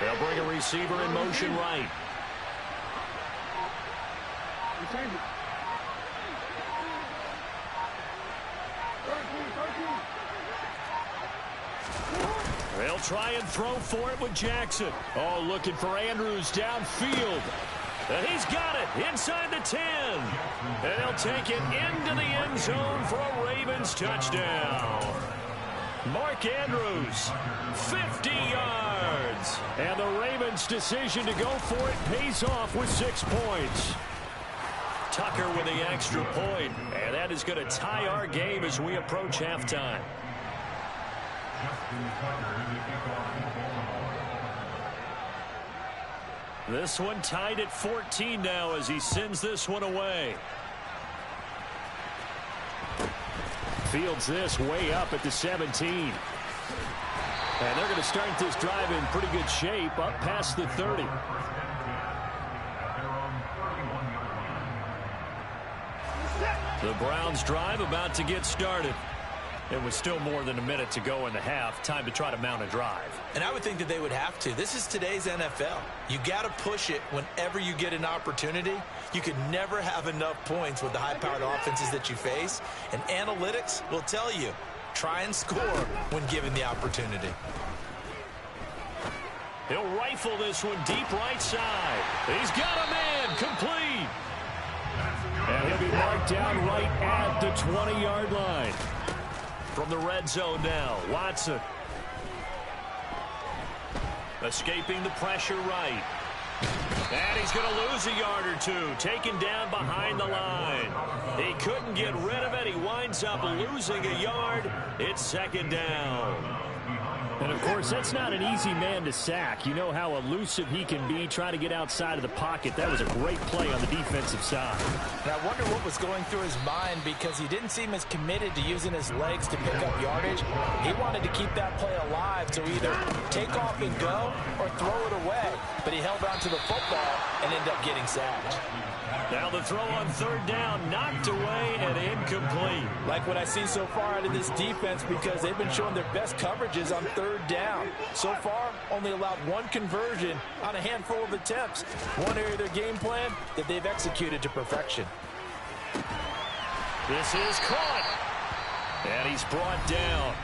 They'll bring a receiver in motion right. They'll try and throw for it with Jackson. Oh, looking for Andrews downfield. And he's got it inside the 10. And he'll take it into the end zone for a Ravens touchdown. Mark Andrews, 50 yards. And the Ravens' decision to go for it pays off with 6 points. Tucker with the extra point. And that is going to tie our game as we approach halftime. This one tied at 14 now as he sends this one away. Fields this way up at the 17. And they're going to start this drive in pretty good shape up past the 30. The Browns drive about to get started. It was still more than a minute to go in the half. Time to try to mount a drive. And I would think that they would have to. This is today's NFL. You got to push it whenever you get an opportunity. You can never have enough points with the high-powered offenses that you face. And analytics will tell you, try and score when given the opportunity. He'll rifle this one deep right side. He's got a man, complete. And he'll be marked down right at the 20-yard line. From the red zone now, Watson. Escaping the pressure right. And he's going to lose a yard or two, taken down behind the line. He couldn't get rid of it. He winds up losing a yard. It's second down. And, of course, that's not an easy man to sack. You know how elusive he can be, trying to get outside of the pocket. That was a great play on the defensive side. And I wonder what was going through his mind, because he didn't seem as committed to using his legs to pick up yardage. He wanted to keep that play alive to either take off and go or throw it away. But he held on to the football and ended up getting sacked. Now the throw on third down, knocked away and incomplete. Like what I've seen so far out of this defense, because they've been showing their best coverages on third down. So far, only allowed one conversion on a handful of attempts. One area of their game plan that they've executed to perfection. This is caught. And he's brought down.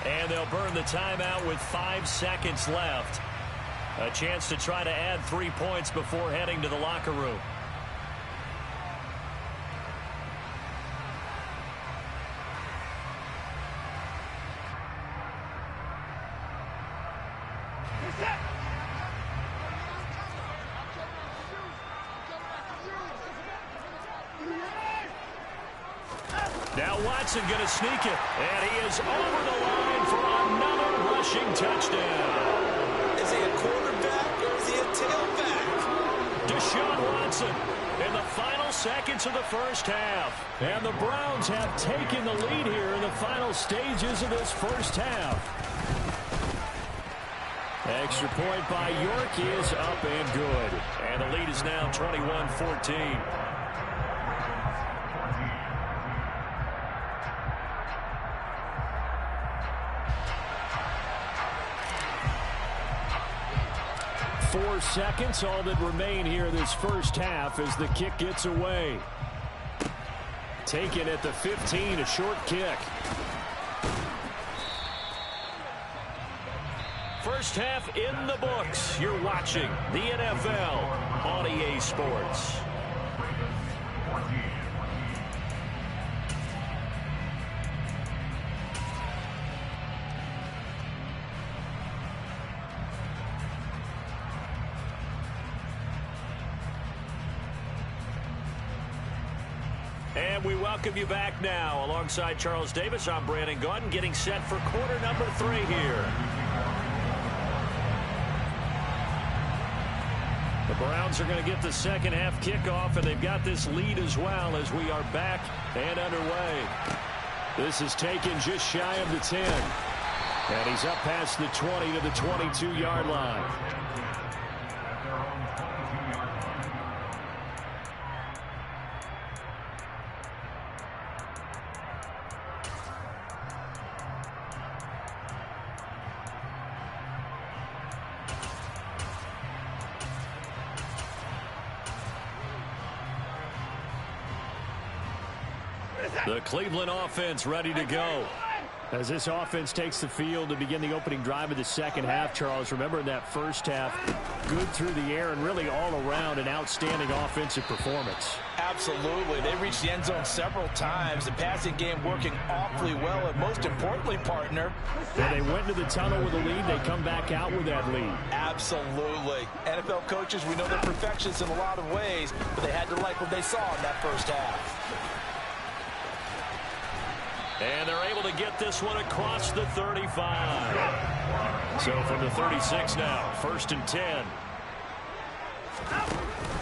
And they'll burn the timeout with 5 seconds left. A chance to try to add 3 points before heading to the locker room. Now Watson going to sneak it, and he is over the line for another rushing touchdown. Is he a quarterback or is he a tailback? Deshaun Watson in the final seconds of the first half. And the Browns have taken the lead here in the final stages of this first half. Extra point by York is up and good. And the lead is now 21-14. Four seconds, all that remain here this first half as the kick gets away. Taken at the 15, a short kick. First half in the books. You're watching the NFL on EA Sports. And we welcome you back now. Alongside Charles Davis, I'm Brandon Gaudin, getting set for quarter number 3 here. The Browns are going to get the second half kickoff, and they've got this lead as well as we are back and underway. This is taken just shy of the 10. And he's up past the 20 to the 22-yard line. The Cleveland offense ready to go. As this offense takes the field to begin the opening drive of the second half, Charles, remember in that first half, good through the air and really all around an outstanding offensive performance. Absolutely. They reached the end zone several times. The passing game working awfully well, and most importantly, partner, they went to the tunnel with a lead. They come back out with that lead. Absolutely. NFL coaches, we know they're perfectionists in a lot of ways, but they had to like what they saw in that first half. And they're able to get this one across the 35. So from the 36 now, 1st and 10.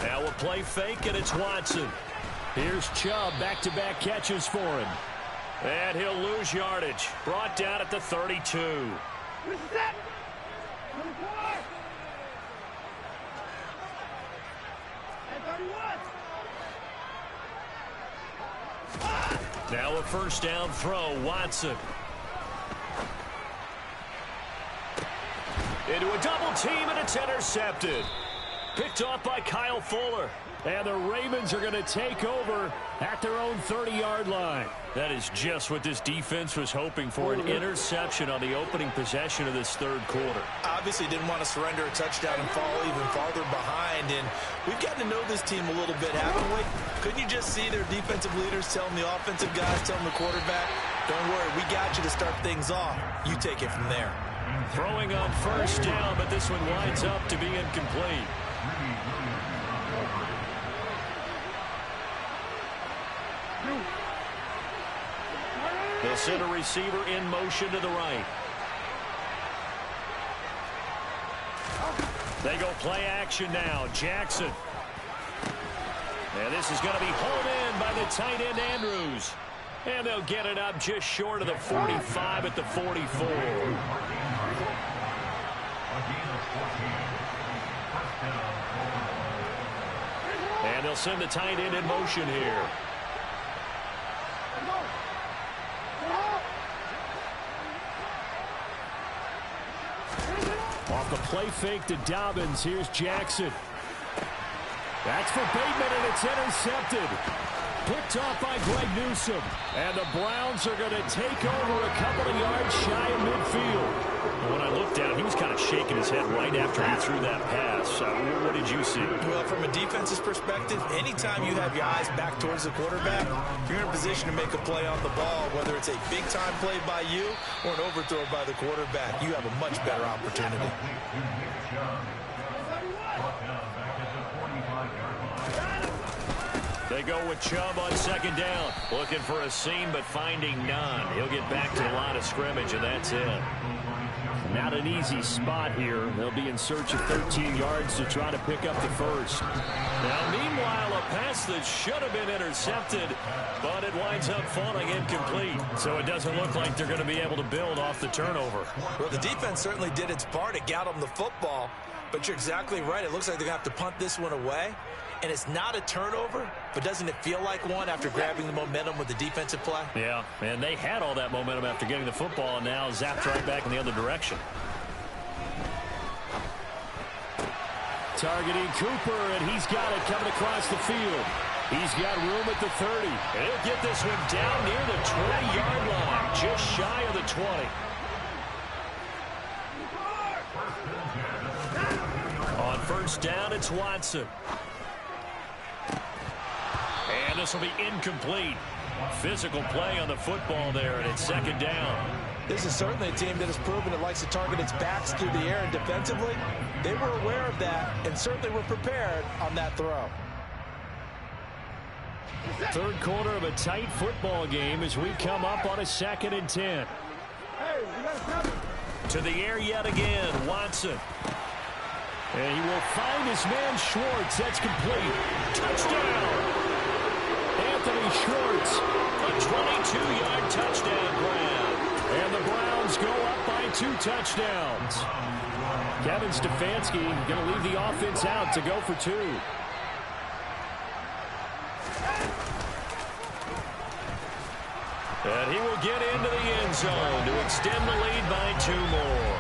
Now a play fake, and it's Watson. Here's Chubb, back-to-back catches for him. And he'll lose yardage. Brought down at the 32. Now a first down throw, Watson. Into a double team, and it's intercepted. Picked off by Kyle Fuller. And the Ravens are going to take over at their own 30-yard line. That is just what this defense was hoping for, an interception on the opening possession of this third quarter. Obviously didn't want to surrender a touchdown and fall even farther behind. And we've gotten to know this team a little bit, haven't we? Couldn't you just see their defensive leaders telling the offensive guys, telling the quarterback, don't worry, we got you to start things off. You take it from there. Throwing on first down, but this one winds up to be incomplete. They'll send a receiver in motion to the right. They go play action now. Jackson. And this is going to be hauled in by the tight end, Andrews. And they'll get it up just short of the 45 at the 44. And they'll send the tight end in motion here. Off the play fake to Dobbins. Here's Jackson. That's for Bateman, and it's intercepted. Picked off by Greg Newsome. And the Browns are going to take over a couple of yards shy of midfield. When I looked down, he was kind of shaking his head right after he threw that pass. What did you see? Well, from a defense's perspective, anytime you have your eyes back towards the quarterback, you're in a position to make a play on the ball, whether it's a big-time play by you or an overthrow by the quarterback. You have a much better opportunity. They go with Chubb on second down. Looking for a seam, but finding none. He'll get back to the line of scrimmage, and that's it. Not an easy spot here. They'll be in search of 13 yards to try to pick up the first. Now, meanwhile, a pass that should have been intercepted, but it winds up falling incomplete. So it doesn't look like they're going to be able to build off the turnover. Well, the defense certainly did its part to get them the football, but you're exactly right. It looks like they're going to have to punt this one away. And it's not a turnover, but doesn't it feel like one after grabbing the momentum with the defensive play? Yeah, and they had all that momentum after getting the football, and now zapped right back in the other direction. Targeting Cooper, and he's got it coming across the field. He's got room at the 30. And he'll get this one down near the 20-yard line, just shy of the 20. On first down, it's Watson. And this will be incomplete. Physical play on the football there, and it's second down. This is certainly a team that has proven it likes to target its backs through the air, and defensively, they were aware of that and certainly were prepared on that throw. Third quarter of a tight football game as we come up on a 2nd and 10. To the air yet again, Watson. And he will find his man Schwartz. That's complete. Touchdown! Anthony Schwartz. A 22-yard touchdown grab. And the Browns go up by 2 touchdowns. Kevin Stefanski going to leave the offense out to go for 2. And he will get into the end zone to extend the lead by 2 more.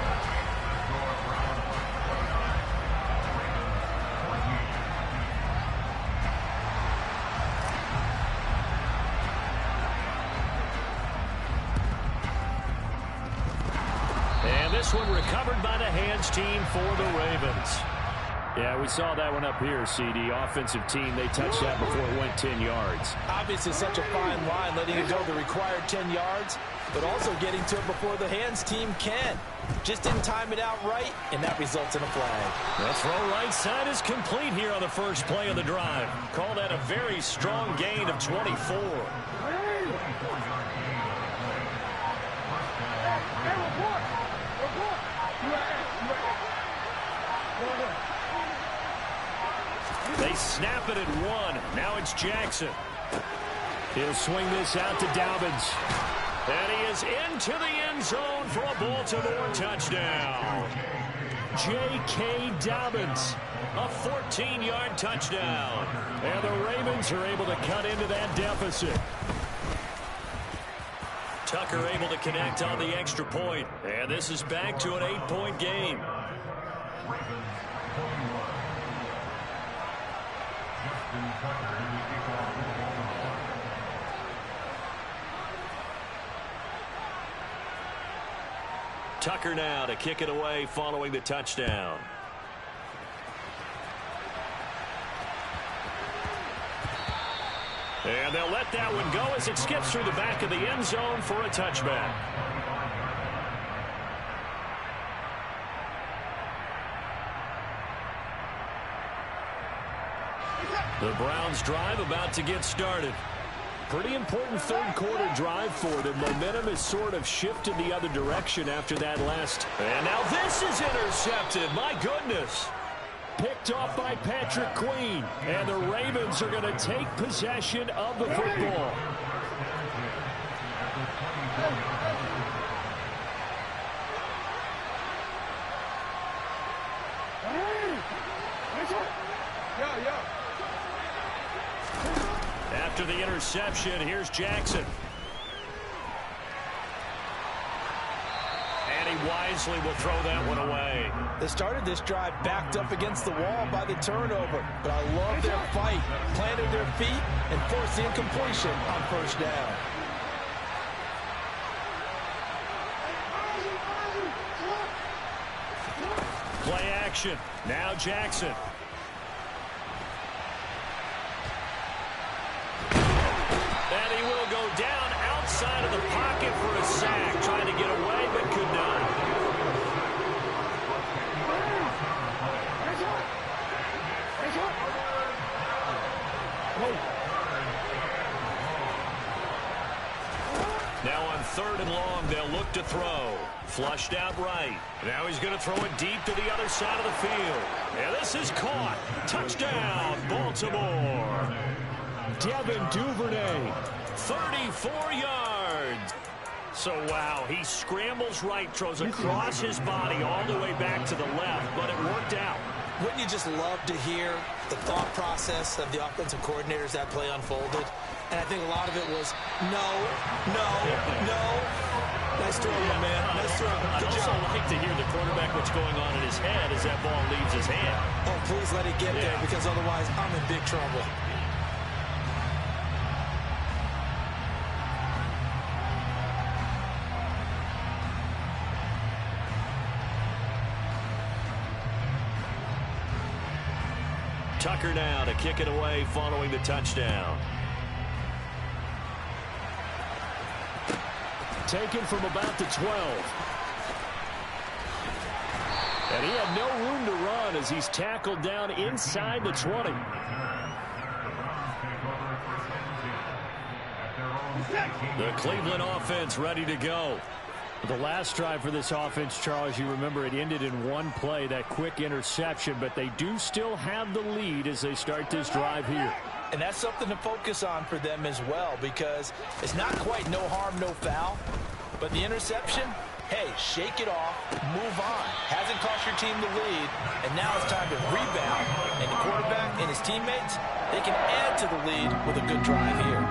And this one recovered by the hands team for the Ravens. Yeah, we saw that one up here, CD. Offensive team, they touched that before it went 10 yards. Obviously such a fine line, letting it go the required 10 yards, but also getting to it before the hands team can. Just didn't time it out right, and that results in a flag. The throw right side is complete here on the first play of the drive. Call that a very strong gain of 24. They snap it at 1. Now it's Jackson. He'll swing this out to Dobbins. And he is into the end zone for a Baltimore touchdown. J.K. Dobbins. A 14-yard touchdown. And the Ravens are able to cut into that deficit. Tucker able to connect on the extra point. And this is back to an 8-point game. Tucker now to kick it away following the touchdown. And they'll let that one go as it skips through the back of the end zone for a touchback. The Browns drive about to get started. pretty important third quarter drive for them. Momentum has sort of shifted the other direction after that last. And now this is intercepted. My goodness. Picked off by Patrick Queen. And the Ravens are going to take possession of the football. After the interception, here's Jackson. And he wisely will throw that one away. They started this drive backed up against the wall by the turnover, but I love their fight. Planted their feet and forced the incompletion on first down. Play action. Now Jackson. And he will go down outside of the pocket for a sack. Trying to get away, but could not. Now on 3rd and long, they'll look to throw. Flushed out right. Now he's going to throw it deep to the other side of the field. And this is caught. Touchdown, Baltimore. Devin Duvernay. 34 yards. So, wow, he scrambles right, throws across his body all the way back to the left, but it worked out. Wouldn't you just love to hear the thought process of the offensive coordinators that play unfolded? And I think a lot of it was, no. Nice throw, my man. Nice throw. I'd also like to hear the quarterback what's going on in his head as that ball leaves his hand. Oh, please let it get there, because otherwise I'm in big trouble. Tucker now to kick it away following the touchdown. Taken from about the 12. And he had no room to run as he's tackled down inside the 20. The Cleveland offense ready to go. The last drive for this offense, Charles, you remember it ended in one play, that quick interception, but they do still have the lead as they start this drive here. And that's something to focus on for them as well, because it's not quite no harm, no foul. But the interception, hey, shake it off, move on. Hasn't cost your team the lead, and now it's time to rebound. And the quarterback and his teammates, they can add to the lead with a good drive here.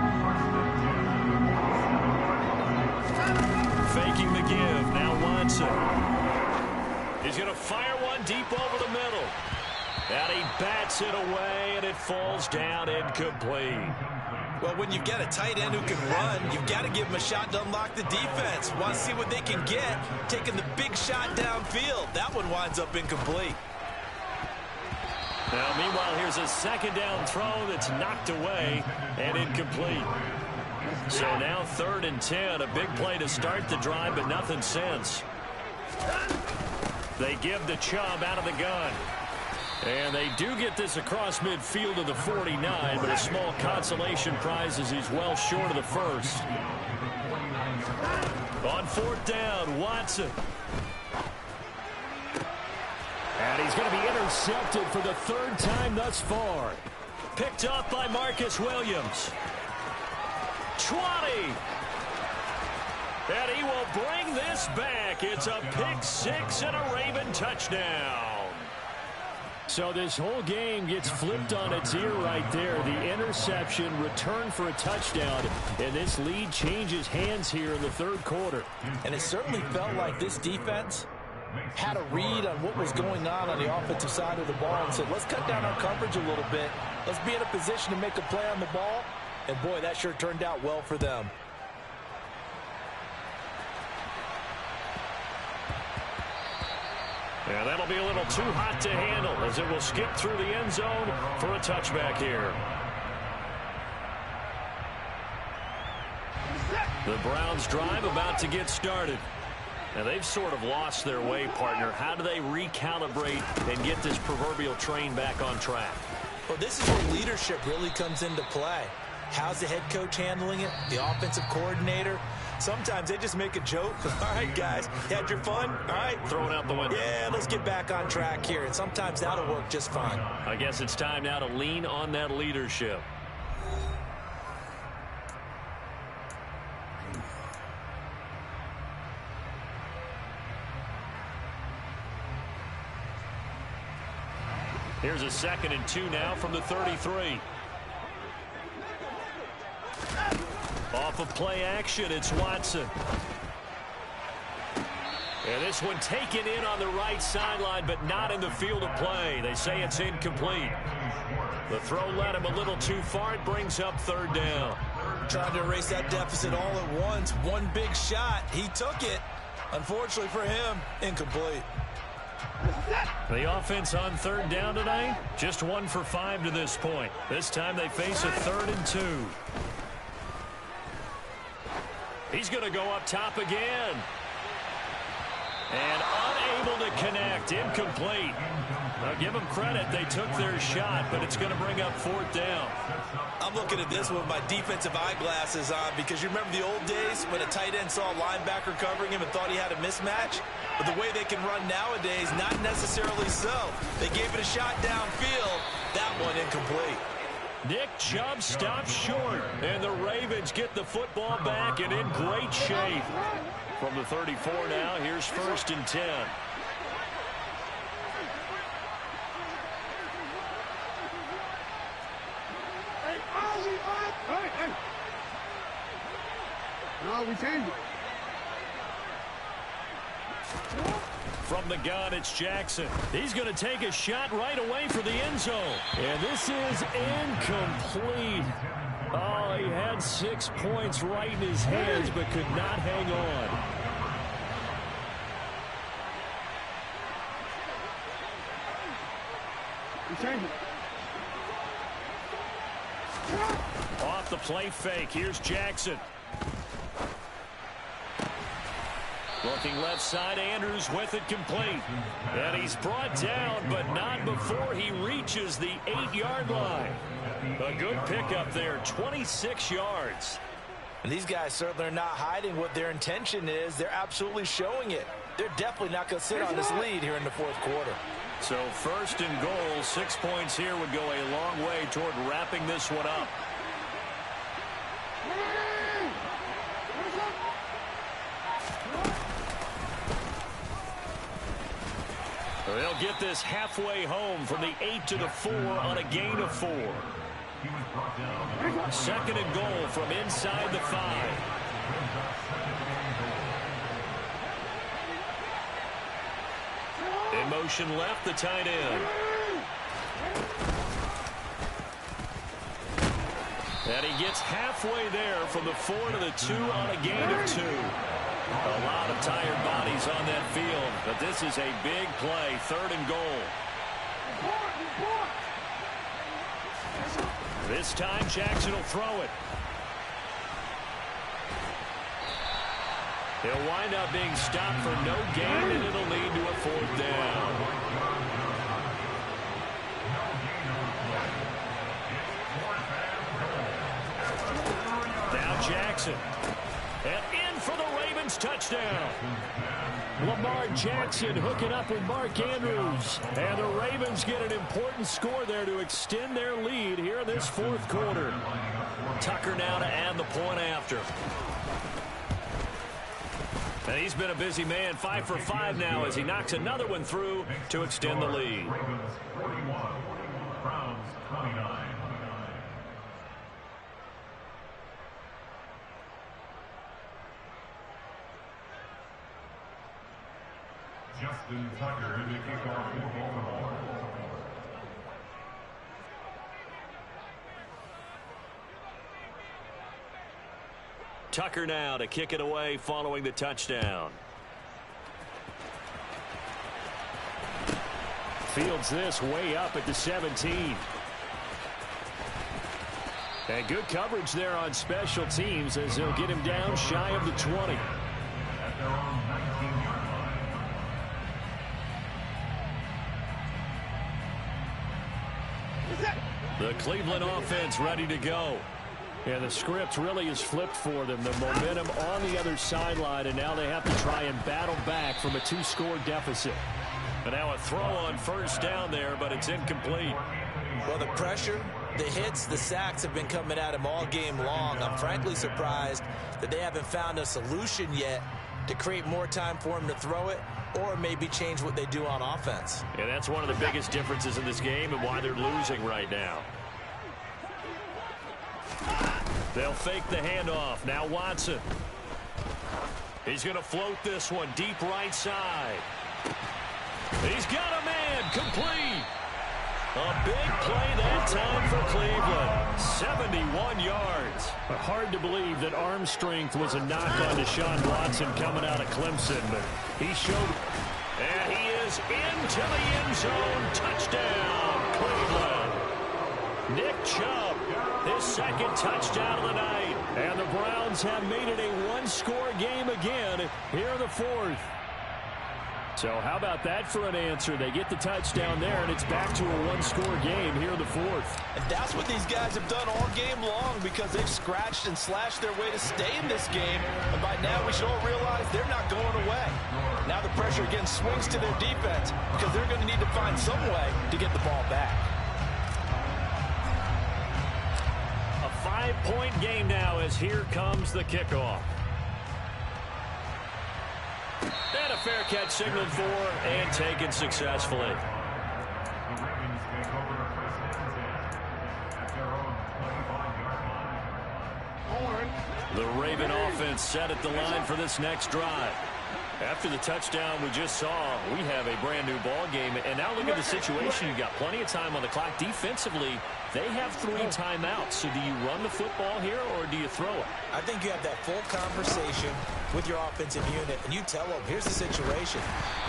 Faking the give. Now Watson. He's going to fire one deep over the middle. And he bats it away, and it falls down incomplete. Well, when you've got a tight end who can run, you've got to give him a shot to unlock the defense. Want to see what they can get, taking the big shot downfield. That one winds up incomplete. Now, meanwhile, here's a second down throw that's knocked away and incomplete. So now 3rd and 10, a big play to start the drive, but nothing since. They give the Chubb out of the gun. And they do get this across midfield to the 49, but a small consolation prize as he's well short of the first. On 4th down, Watson. And he's going to be intercepted for the 3rd time thus far. Picked up by Marcus Williams. 20. And he will bring this back. It's a pick six and a Raven touchdown. So this whole game gets flipped on its ear right there. The interception, return for a touchdown, and this lead changes hands here in the 3rd quarter. And it certainly felt like this defense had a read on what was going on the offensive side of the ball and said, let's cut down our coverage a little bit. Let's be in a position to make a play on the ball. And, boy, that sure turned out well for them. Yeah, that'll be a little too hot to handle as it will skip through the end zone for a touchback here. The Browns drive about to get started. Now, they've sort of lost their way, partner. How do they recalibrate and get this proverbial train back on track? Well, this is where leadership really comes into play. How's the head coach handling it? The offensive coordinator? Sometimes they just make a joke. All right, guys, you had your fun? All right. Throw it out the window. Yeah, let's get back on track here. And sometimes that'll work just fine. I guess it's time now to lean on that leadership. Here's a 2nd and 2 now from the 33. Off of play action, it's Watson. And this one taken in on the right sideline, but not in the field of play. They say it's incomplete. The throw led him a little too far. It brings up 3rd down. Trying to erase that deficit all at once. One big shot. He took it. Unfortunately for him, incomplete. The offense on 3rd down today, just 1 for 5 to this point. This time they face a 3rd and 2. He's going to go up top again. And unable to connect. Incomplete. Now give them credit. They took their shot, but it's going to bring up 4th down. I'm looking at this with my defensive eyeglasses on because you remember the old days when a tight end saw a linebacker covering him and thought he had a mismatch? But the way they can run nowadays, not necessarily so. They gave it a shot downfield. That one incomplete. Nick Chubb stops short, and the Ravens get the football back and in great shape. From the 34 now, here's 1st and 10. No, we changed it. From the gun, it's Jackson. He's going to take a shot right away for the end zone. And this is incomplete. Oh, he had 6 points right in his hands, but could not hang on. We changed it. Off the play fake, here's Jackson. Looking left side, Andrews with it complete. And he's brought down, but not before he reaches the 8-yard line. A good pickup there, 26 yards. And these guys certainly are not hiding what their intention is. They're absolutely showing it. They're definitely not going to sit on this lead here in the 4th quarter. So 1st and goal, 6 points here would go a long way toward wrapping this one up. They'll get this halfway home from the 8 to the 4 on a gain of 4. 2nd and goal from inside the 5. In motion left, the tight end. And he gets halfway there from the 4 to the 2 on a gain of 2. A lot of tired bodies on that field, but this is a big play, 3rd and goal. This time, Jackson will throw it. He'll wind up being stopped for no gain, and it'll lead to a 4th down. Now Jackson. And in for the Ravens touchdown. Lamar Jackson hooking up with Mark Andrews. And the Ravens get an important score there to extend their lead here in this 4th quarter. Tucker now to add the point after. And he's been a busy man, 5 for 5 now as he knocks another one through to extend the lead. Ravens 41, Browns 29. Justin Tucker in the kickoff for Baltimore. Tucker now to kick it away following the touchdown. Fields this way up at the 17. And good coverage there on special teams as they'll get him down shy of the 20. At their own 19-yard line. The Cleveland offense ready to go. Yeah, the script really is flipped for them. The momentum on the other sideline, and now they have to try and battle back from a 2-score deficit. And now a throw on first down there, but it's incomplete. Well, the pressure, the hits, the sacks have been coming at him all game long. I'm frankly surprised that they haven't found a solution yet to create more time for him to throw it or maybe change what they do on offense. Yeah, that's one of the biggest differences in this game and why they're losing right now. They'll fake the handoff. Now Watson. He's going to float this one deep right side. He's got a man. Complete. A big play that time for Cleveland. 71 yards. Hard to believe that arm strength was a knock on Deshaun Watson coming out of Clemson, but he showed. And he is into the end zone. Touchdown, Cleveland. Nick Chubb, his second touchdown of the night. And the Browns have made it a one-score game again here in the fourth. So how about that for an answer? They get the touchdown there, and it's back to a one-score game here in the fourth. And that's what these guys have done all game long because they've scratched and slashed their way to stay in this game. And by now we should all realize they're not going away. Now the pressure again swings to their defense because they're going to need to find some way to get the ball back. A 5-point game now as here comes the kickoff. And a fair catch signaled for and taken successfully. The Ravens take over first and 10 at their own 25-yard line. The Raven offense set at the line for this next drive. After the touchdown we just saw, we have a brand new ball game. And now look at the situation. You've got plenty of time on the clock. Defensively, they have 3 timeouts. So do you run the football here or do you throw it? I think you have that full conversation with your offensive unit, and you tell them, here's the situation.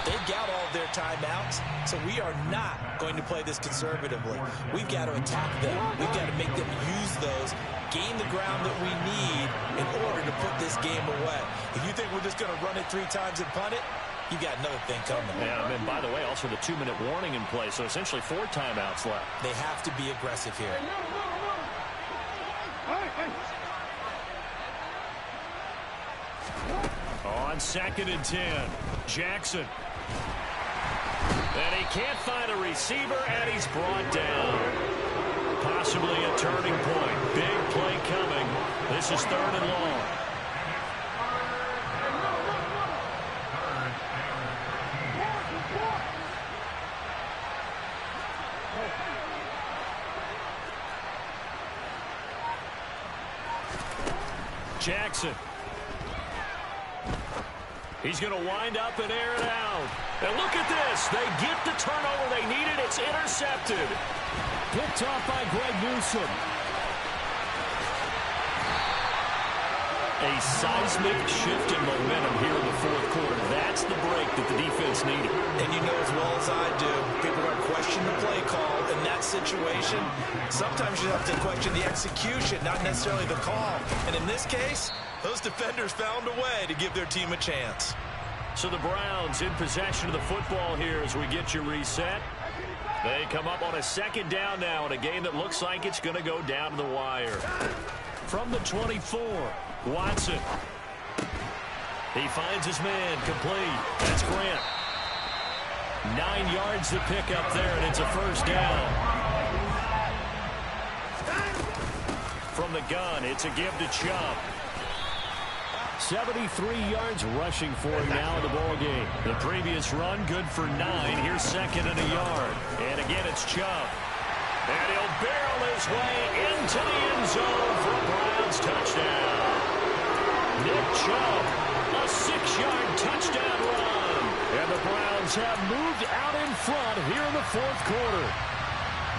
They've got all of their timeouts, so we are not going to play this conservatively. We've got to attack them. We've got to make them use those, gain the ground that we need in order to put this game away. If you think we're just going to run it 3 times and punt it, you got another thing coming. Yeah, and by the way, also the 2-minute warning in play, so essentially 4 timeouts left. They have to be aggressive here. On 2nd and 10, Jackson. And he can't find a receiver, and he's brought down. Possibly a turning point. Big play coming. This is 3rd and long. Jackson. He's going to wind up and air it out. And look at this. They get the turnover they needed. It's intercepted. Picked off by Greg Newsome. A seismic shift in momentum here in the 4th quarter. That's the break that the defense needed. And you know as well as I do, people are going to question the play call in that situation. Sometimes you have to question the execution, not necessarily the call. And in this case, those defenders found a way to give their team a chance. So the Browns in possession of the football here as we get you reset. They come up on a 2nd down now in a game that looks like it's going to go down to the wire. From the 24, Watson. He finds his man complete. That's Grant. 9 yards to pick up there, and it's a 1st down. From the gun, it's a give to Chubb. 73 yards rushing for him now in the ball game. The previous run, good for 9. Here's 2nd and a yard. And again, it's Chubb. And he'll barrel his way into the end zone for a Browns touchdown. Nick Chubb, a 6-yard touchdown run. And the Browns have moved out in front here in the 4th quarter.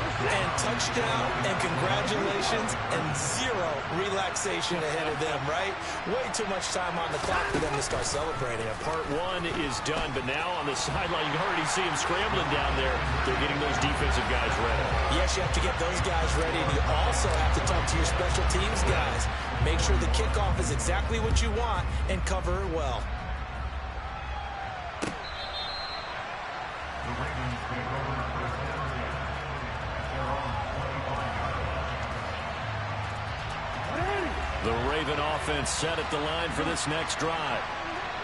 And touchdown and congratulations and 0 relaxation ahead of them, right? Way too much time on the clock for them to start celebrating. Part 1 is done, but now on the sideline, you can already see him scrambling down there. They're getting those defensive guys ready. Yes, you have to get those guys ready, and you also have to talk to your special teams guys. Make sure the kickoff is exactly what you want and cover it well. The Ravens take over first and 10 at their own 25-yard line. The Raven offense set at the line for this next drive.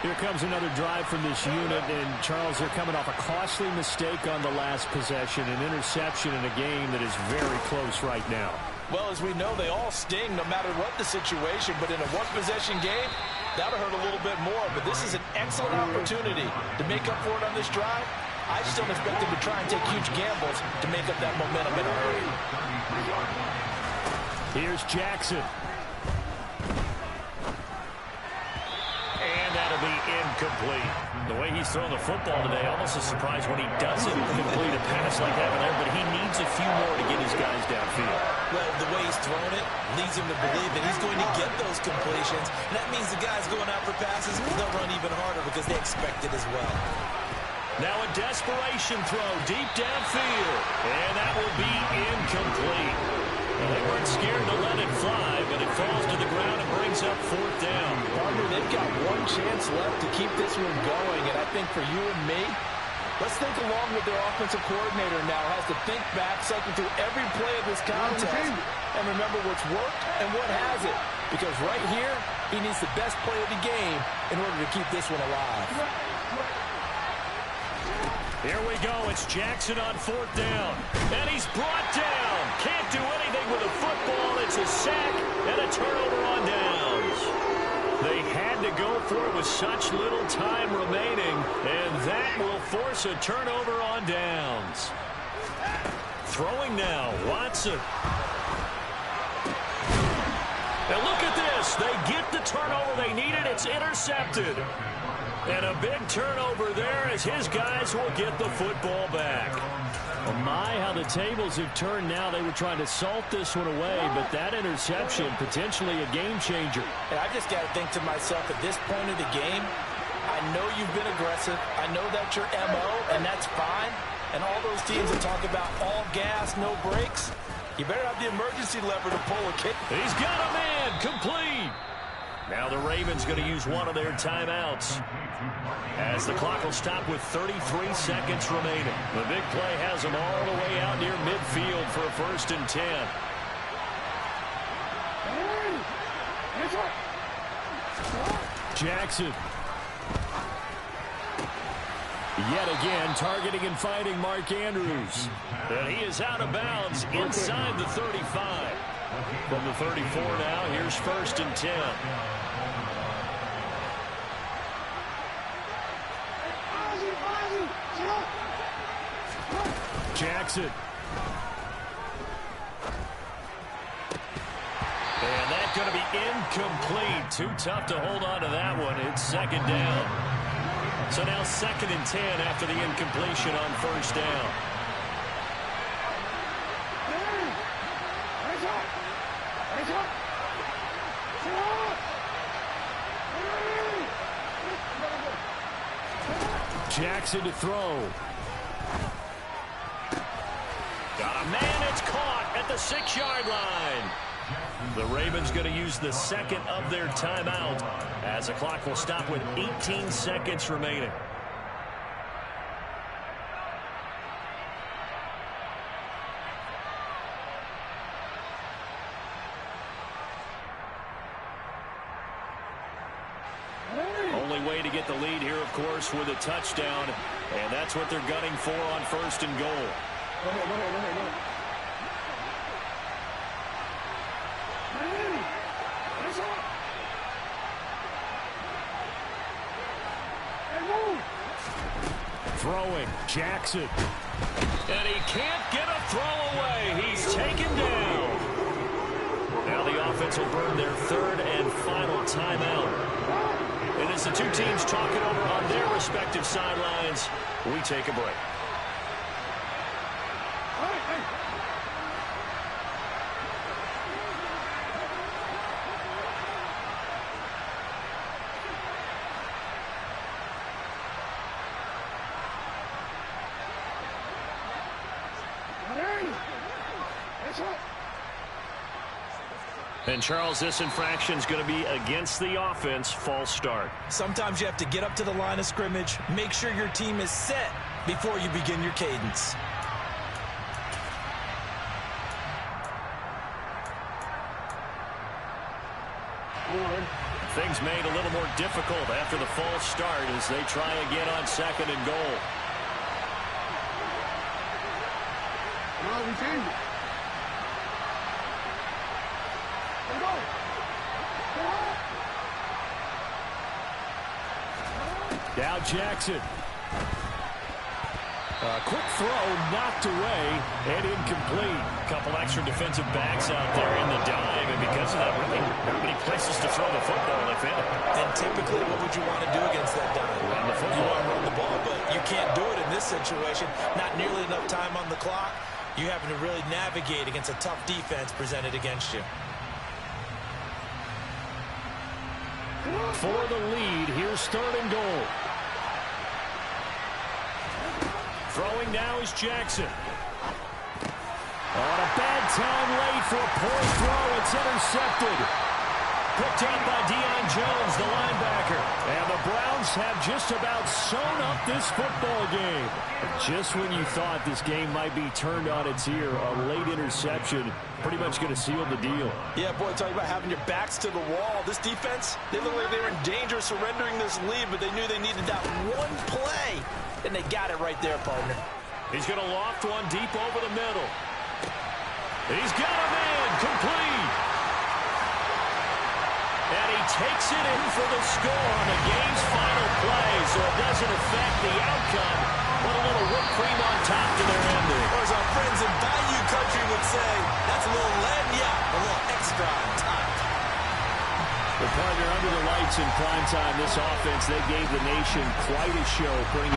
Here comes another drive from this unit, and Charles, they're coming off a costly mistake on the last possession, an interception in a game that is very close right now. Well, as we know, they all sting no matter what the situation, but in a one-possession game, that'll hurt a little bit more. But this is an excellent opportunity to make up for it on this drive. I just don't expect them to try and take huge gambles to make up that momentum in a hurry. Here's Jackson. And that'll be incomplete. The way he's throwing the football today, almost a surprise when he doesn't complete a pass like that there, but he needs a few more to get his guys downfield. Well, the way he's throwing it leads him to believe that he's going to get those completions. And that means the guys going out for passes, they'll run even harder because they expect it as well. Now a desperation throw deep downfield. And that will be incomplete. Well, they weren't scared to let it fly, but it falls to the ground and brings up 4th down. Partner, they've got one chance left to keep this one going, and I think for you and me, let's think along with their offensive coordinator now. Has to think back, cycle through every play of this contest, and remember what's worked and what hasn't. Because right here, he needs the best play of the game in order to keep this one alive. Here we go. It's Jackson on 4th down. And he's brought down. Can't do anything with a football. It's a sack and a turnover on downs. They had to go for it with such little time remaining, and that will force a turnover on downs. Throwing now, Watson. Now look at this. They get the turnover they needed. It's intercepted. And a big turnover there as his guys will get the football back. Oh my, how the tables have turned now. They were trying to salt this one away, but that interception, potentially a game changer. And I just got to think to myself, at this point of the game, I know you've been aggressive. I know that's your MO, and that's fine. And all those teams that talk about all gas, no brakes, you better have the emergency lever to pull a kick. He's got a man, complete. Now the Ravens going to use one of their timeouts as the clock will stop with 33 seconds remaining. The big play has them all the way out near midfield for a 1st and 10. Jackson. Yet again, targeting and fighting Mark Andrews. And he is out of bounds inside the 35. From the 34 now, here's 1st and 10. Jackson. And that's going to be incomplete. Too tough to hold on to that one. It's 2nd down. So now 2nd and 10 after the incompletion on 1st down. Jackson to throw. Got a man, it's caught at the 6-yard line. The Ravens going to use the 2nd of their timeout as the clock will stop with 18 seconds remaining. Only way to get the lead here, of course, with a touchdown, and that's what they're gunning for on 1st and goal. Throwing, Jackson. And he can't get a throw away. He's taken down. Now the offense will burn their 3rd and final timeout. And as the two teams talk it over on their respective sidelines, we take a break. And, Charles, this infraction is going to be against the offense. False start. Sometimes you have to get up to the line of scrimmage, make sure your team is set before you begin your cadence. Things made a little more difficult after the false start as they try again on 2nd and goal. Well, we changed it. Now Jackson. Quick throw knocked away and incomplete. A couple extra defensive backs out there in the dime, and because of that, really not many places to throw the football if any. And typically, what would you want to do against that dime? Run the football. You want to run the ball, but you can't do it in this situation. Not nearly enough time on the clock. You having to really navigate against a tough defense presented against you. For the lead, here's 3rd and goal. Throwing now is Jackson. On a bad time late for a poor throw. It's intercepted. Picked up by Deion Jones, the linebacker. And the Browns have just about sewn up this football game. Just when you thought this game might be turned on its ear, a late interception pretty much going to seal the deal. Yeah, boy, talking about having your backs to the wall. This defense, they look like they were in danger of surrendering this lead, but they knew they needed that one play. And they got it right there, partner. He's going to loft one deep over the middle. He's got a man complete. And he takes it in for the score on the game's final play, so it doesn't affect the outcome. But a little whipped cream on top to their ending. Or as our friends in Bayou Country would say, that's a little lagniappe, a little extra on top. The partner under the lights in prime time, this offense, they gave the nation quite a show, putting